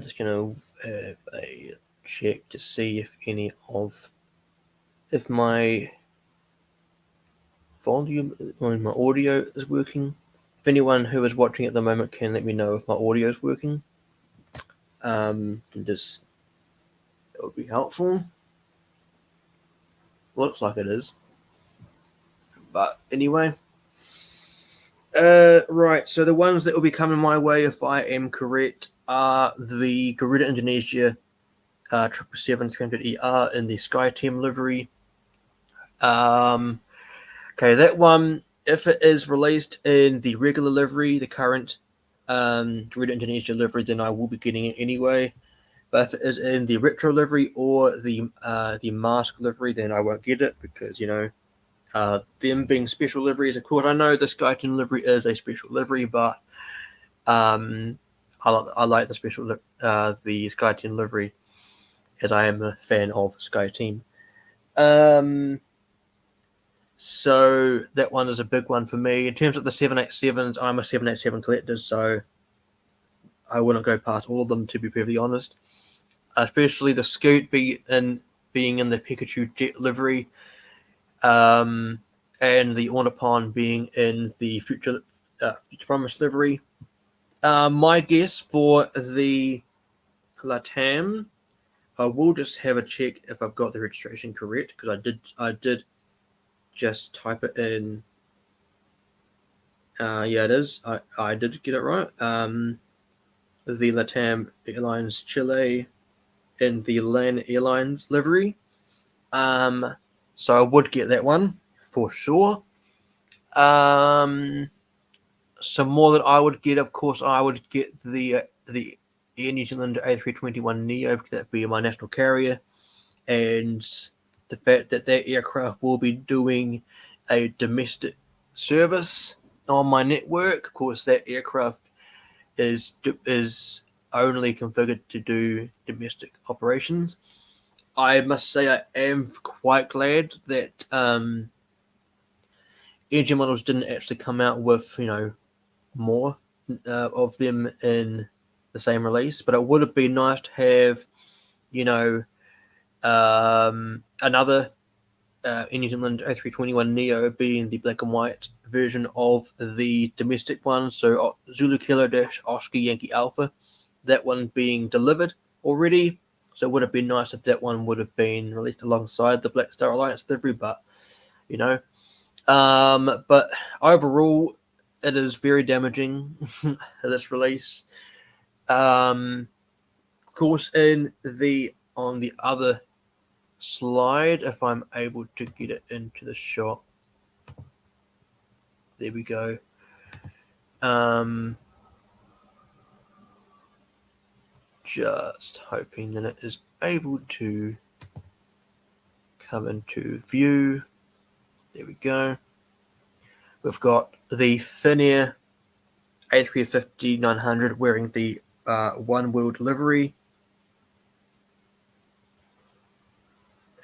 just going to have a check to see if my volume or my audio is working. If anyone who is watching at the moment can let me know if my audio is working, just it would be helpful. Looks like it is, but anyway. Right, so the ones that will be coming my way, if I am correct, are the Garuda Indonesia 777-300ER in the SkyTeam livery. Okay, that one, if it is released in the regular livery, the current Garuda Indonesia livery, then I will be getting it anyway. But if it is in the retro livery or the mask livery, then I won't get it because, them being special liveries. Of course, I know the SkyTeam livery is a special livery, but I like the the SkyTeam livery, as I am a fan of SkyTeam. So that one is a big one for me. In terms of the 787s, I'm a 787 collector, so I wouldn't go past all of them, to be perfectly honest. Especially the Scoot being in the Pikachu jet livery. And the Ornipon being in the Future Promise livery. My guess for the Latam, I will just have a check if I've got the registration correct, because I did just type it in. Yeah, it is. I did get it right. The Latam Airlines Chile in the LAN Airlines livery. So I would get that one for sure. Some more that I would get, of course, I would get the Air New Zealand A321neo, because that'd be my national carrier, and the fact that aircraft will be doing a domestic service on my network. Of course, that aircraft is only configured to do domestic operations. I must say I am quite glad that engine models didn't actually come out with more of them in the same release, but it would have been nice to have another in New Zealand A321neo being the black and white version of the domestic one. So Zulu Kilo Dash Oscar Yankee Alpha, that one being delivered already. So it would have been nice if that one would have been released alongside the Black Star Alliance livery, but you know. But overall, it is very damaging, this release. Of course, on the other slide, if I'm able to get it into the shot, there we go. Just hoping that it is able to come into view. There we go. We've got the Finnair A350-900 wearing the One World livery.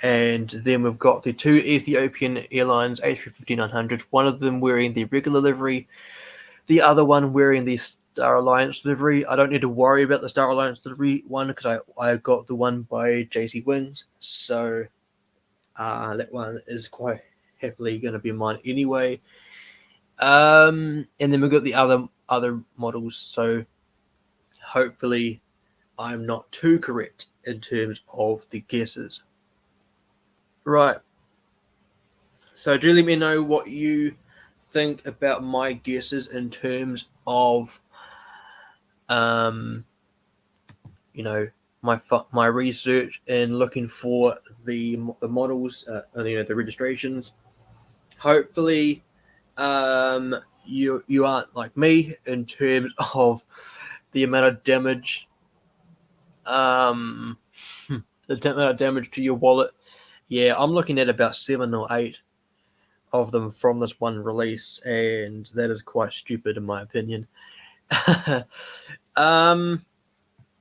And then we've got the two Ethiopian Airlines A350-900, one of them wearing the regular livery, the other one wearing the Star Alliance livery. I don't need to worry about the Star Alliance livery one because I got the one by JC Wings, so that one is quite happily going to be mine anyway. And then we've got the other models, so hopefully I'm not too correct in terms of the guesses. Right. So do let me know what you think about my guesses in terms of, my research and looking for the models, the registrations. Hopefully, you aren't like me in terms of the amount of damage, the amount of damage to your wallet. Yeah, I'm looking at about 7 or 8 of them from this one release, and that is quite stupid in my opinion.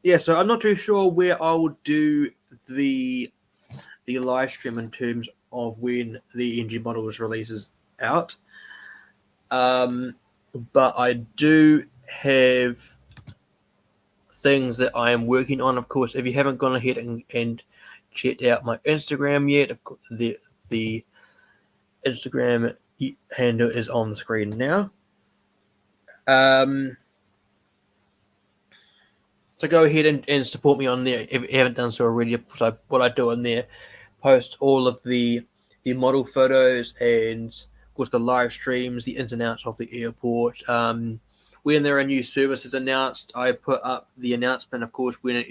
Yeah, so I'm not too sure where I will do the live stream in terms of when the NG models releases out. But I do have things that I am working on. Of course, if you haven't gone ahead and checked out my Instagram yet, of course, the Instagram handle is on the screen now. So go ahead and support me on there if you haven't done so already. So what I do on there, post all of the model photos and of course the live streams, the ins and outs of the airport. When there are new services announced, I put up the announcement. Of course, when an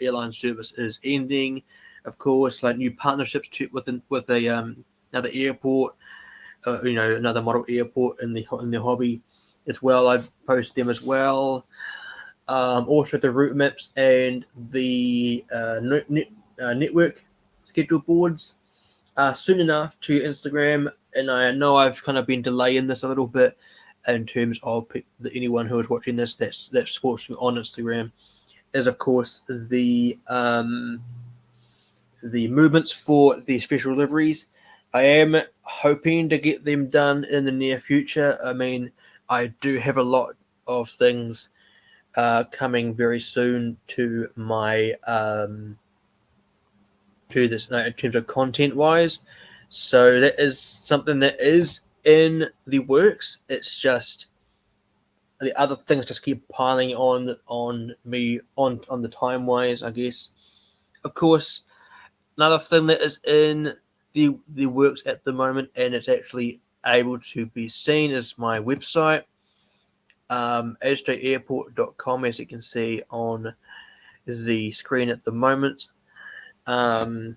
airline service is ending, of course, like new partnerships with another airport, another model airport in the hobby as well. I post them as well. Also the route maps and the network schedule boards soon enough to Instagram. And I know I've kind of been delaying this a little bit in terms of anyone who is watching this that supports me on Instagram is of course the movements for the special liveries. I am hoping to get them done in the near future. I mean, I do have a lot of things coming very soon to my to this in terms of content wise, so that is something that is in the works. It's just the other things just keep piling on me on the time wise, I guess. Of course, another thing that is in the works at the moment and it's actually able to be seen is my website, asjairport.com, as you can see on the screen at the moment. That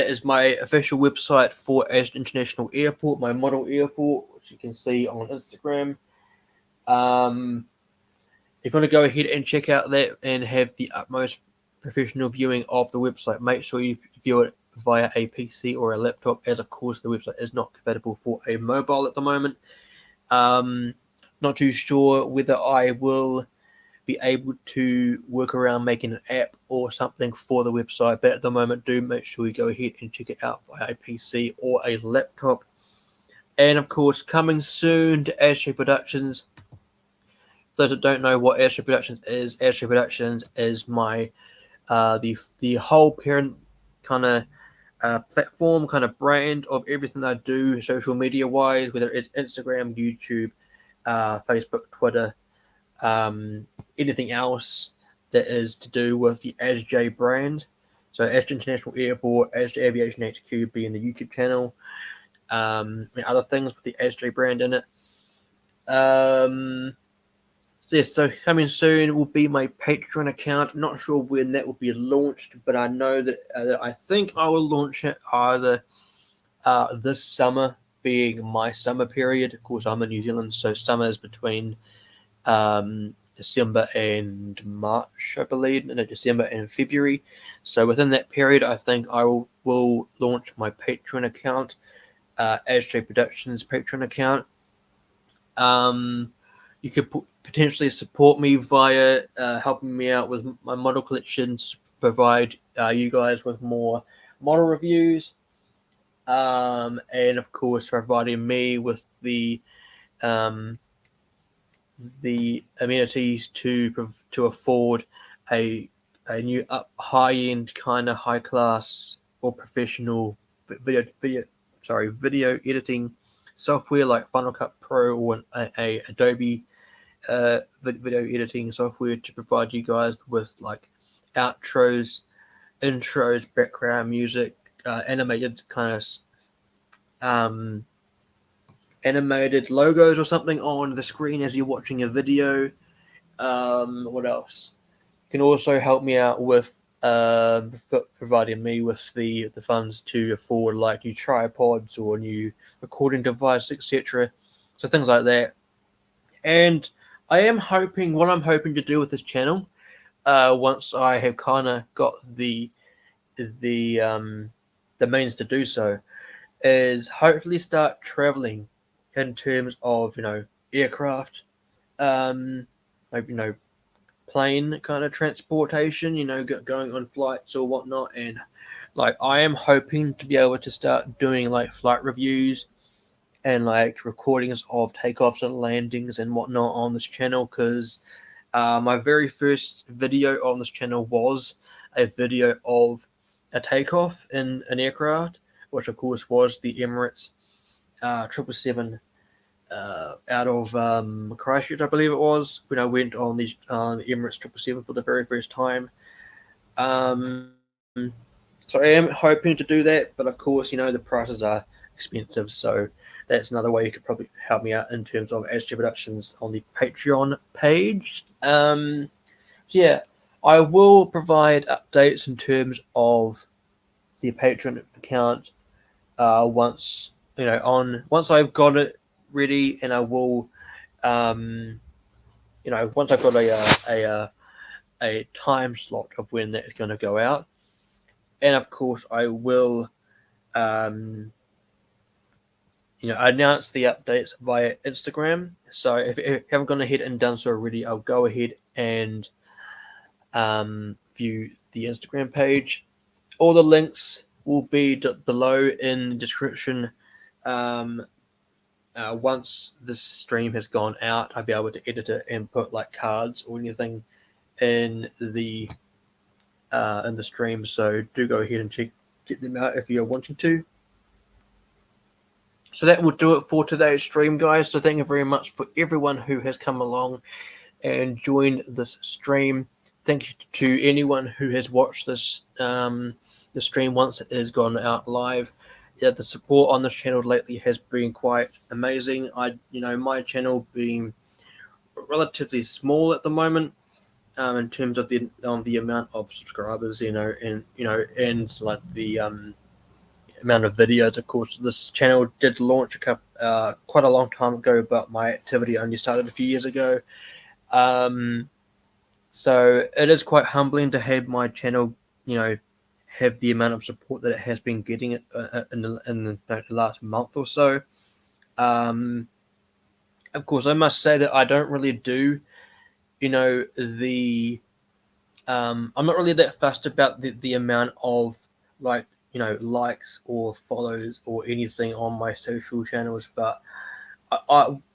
is my official website for ASJE International Airport, my model airport, which you can see on Instagram. If you want to go ahead and check out that and have the utmost professional viewing of the website, make sure you view it via a PC or a laptop, as of course the website is not compatible for a mobile at the moment. Not too sure whether I will be able to work around making an app or something for the website, but at the moment do make sure you go ahead and check it out via a PC or a laptop. And of course, coming soon to ASJE Productions. For those that don't know what ASJE Productions is my the whole parent kind of platform, kind of brand of everything I do social media wise, whether it's Instagram, YouTube, Facebook, Twitter, anything else that is to do with the ASJE brand. So ASJE International Airport, ASJE Aviation HQ being the YouTube channel, and other things with the ASJE brand in it. So coming soon will be my Patreon account. Not sure when that will be launched, but I know that I think I will launch it either this summer, being my summer period. Of course, I'm in New Zealand, so summer is between December and March, I believe, no, December and February. So within that period, I think I will launch my Patreon account, ASJE Productions Patreon account. You could potentially support me via helping me out with my model collections, provide you guys with more model reviews, and of course providing me with the amenities to afford a new high end kind of high class or professional video editing software like Final Cut Pro or a Adobe video editing software to provide you guys with like outros, intros, background music, animated kind of animated logos or something on the screen as you're watching a video. What else? Can also help me out with providing me with the funds to afford like new tripods or new recording device, etc. So things like that. And what I'm hoping to do with this channel, once I have kind of got the means to do so, is hopefully start traveling in terms of aircraft, maybe plane kind of transportation, going on flights or whatnot. And like I am hoping to be able to start doing like flight reviews and like recordings of takeoffs and landings and whatnot on this channel, because my very first video on this channel was a video of a takeoff in an aircraft, which of course was the Emirates 777 out of Christchurch, I believe it was, when I went on the Emirates 777 for the very first time. So I am hoping to do that, but of course, the prices are expensive, so that's another way you could probably help me out in terms of ASJE Productions on the Patreon page. So yeah, I will provide updates in terms of the Patreon account once I've got it ready, and I will once I've got a time slot of when that is going to go out. And of course I will announce the updates via Instagram. So if you haven't gone ahead and done so already, I'll go ahead and view the Instagram page. All the links will be below in the description. Once this stream has gone out, I'll be able to edit it and put like cards or anything in the stream. So do go ahead and get them out if you're wanting to. So that will do it for today's stream, guys. So thank you very much for everyone who has come along and joined this stream. Thank you to anyone who has watched this the stream once it has gone out live. Yeah, the support on this channel lately has been quite amazing. My channel being relatively small at the moment, in terms of the amount of subscribers, and like the amount of videos. Of course, this channel did launch quite a long time ago, but my activity only started a few years ago. So it is quite humbling to have my channel, have the amount of support that it has been getting in the last month or so. Of course, I must say that I don't really do, I'm not really that fussed about the amount of likes or follows or anything on my social channels, but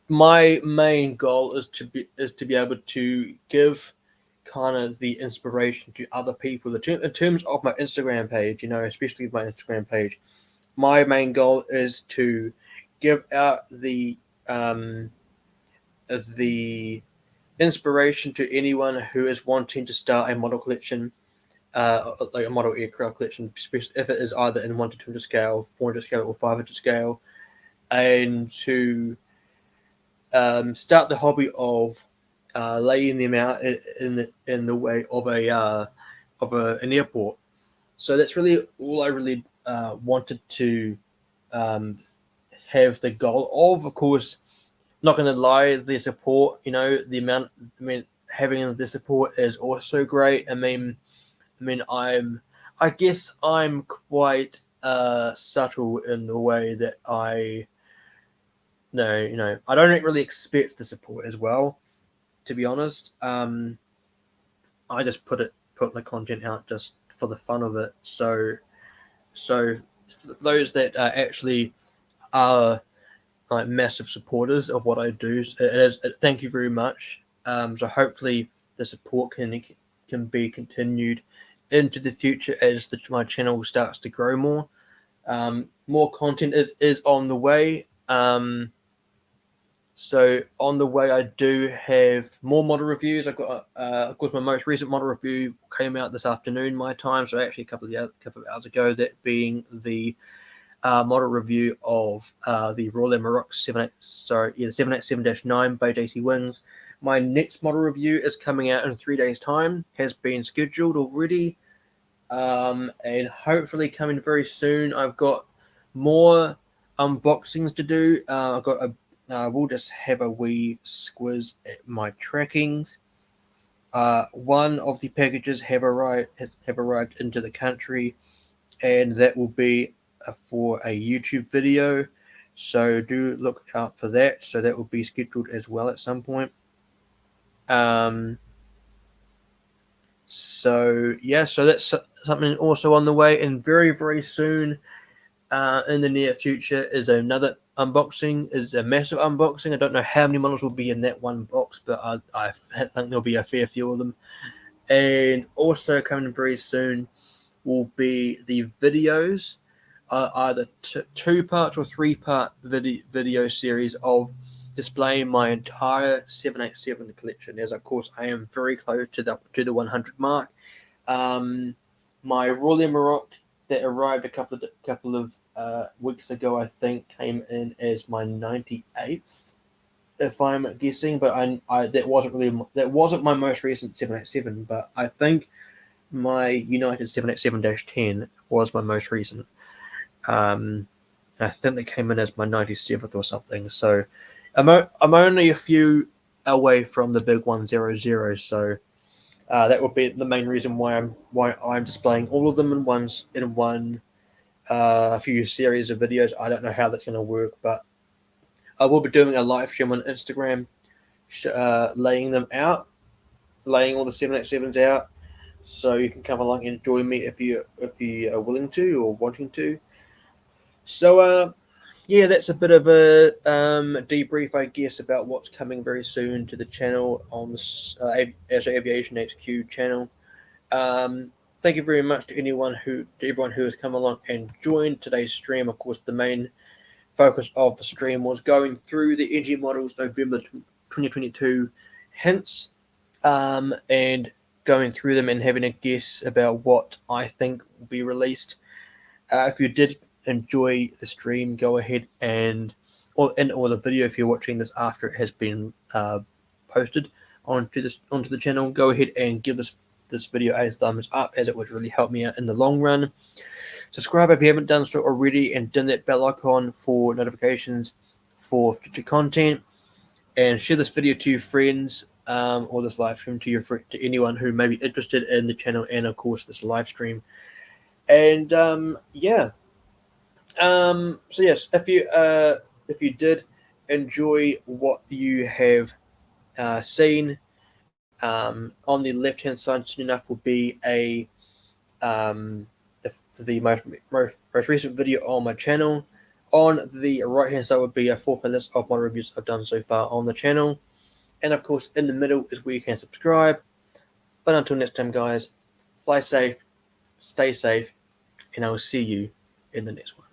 my main goal is to be able to give kind of the inspiration to other people. In terms of my Instagram page, especially my Instagram page, my main goal is to give out the inspiration to anyone who is wanting to start a model collection, like a model aircraft collection, especially if it is either in 1 to 200 scale, 400 scale, or 500 scale. and to start the hobby of laying them out in the way of an airport. So that's really all I really wanted to have the goal of. Of course, not going to lie, the support, the amount. I mean, having the support is also great. I guess I'm quite subtle in the way that I don't really expect the support as well, to be honest. I just put the content out just for the fun of it. So those that actually are like massive supporters of what I do, thank you very much. So hopefully the support can be continued into the future as my channel starts to grow more. More content is on the way. So on the way, I do have more model reviews. I've got, of course, my most recent model review came out this afternoon, my time. So actually, a couple of hours ago, that being the model review of the Royal Emirates the 787-9 by JC Wings. My next model review is coming out in 3 days' time. Has been scheduled already, and hopefully coming very soon. I've got more unboxings to do. We'll just have a wee squiz at my trackings. One of the packages have arrived into the country, and that will be for a YouTube video. So do look out for that. So that will be scheduled as well at some point. So that's something also on the way, and very, very soon, in the near future, is another unboxing. Is a massive unboxing. I don't know how many models will be in that one box, but I think there'll be a fair few of them. And also coming very soon will be the videos, either 2-part or 3-part video series of displaying my entire 787 collection, as of course I am very close to the 100 mark. My Royal Emirates that arrived a couple of weeks ago, I think, came in as my 98th, if I'm guessing. But that wasn't my most recent 787. But I think my United 787-10 was my most recent. I think they came in as my 97th or something. So I'm only a few away from the big 100. So that would be the main reason why I'm displaying all of them in one few series of videos. I don't know how that's going to work, but I will be doing a live stream on Instagram, laying all the 787s out, so you can come along and join me if you are willing to or wanting to. So that's a bit of a debrief, I guess, about what's coming very soon to the channel on this ASJE Aviation HQ channel. Thank you very much to everyone who has come along and joined today's stream. Of course, the main focus of the stream was going through the NG models November 2022 hints, and going through them and having a guess about what I think will be released. If you did enjoy the stream, go ahead or the video, if you're watching this after it has been posted onto the channel, go ahead and give this video a thumbs up, as it would really help me out in the long run. Subscribe if you haven't done so already, and turn that bell icon for notifications for future content, and share this video to your friends, or this live stream to anyone who may be interested in the channel and of course this live stream. And so yes, if you did enjoy what you have seen, on the left hand side soon enough will be the most recent video on my channel. On the right hand side would be a full playlist of my reviews I've done so far on the channel, and of course in the middle is where you can subscribe. But until next time, guys, fly safe, stay safe, and I will see you in the next one.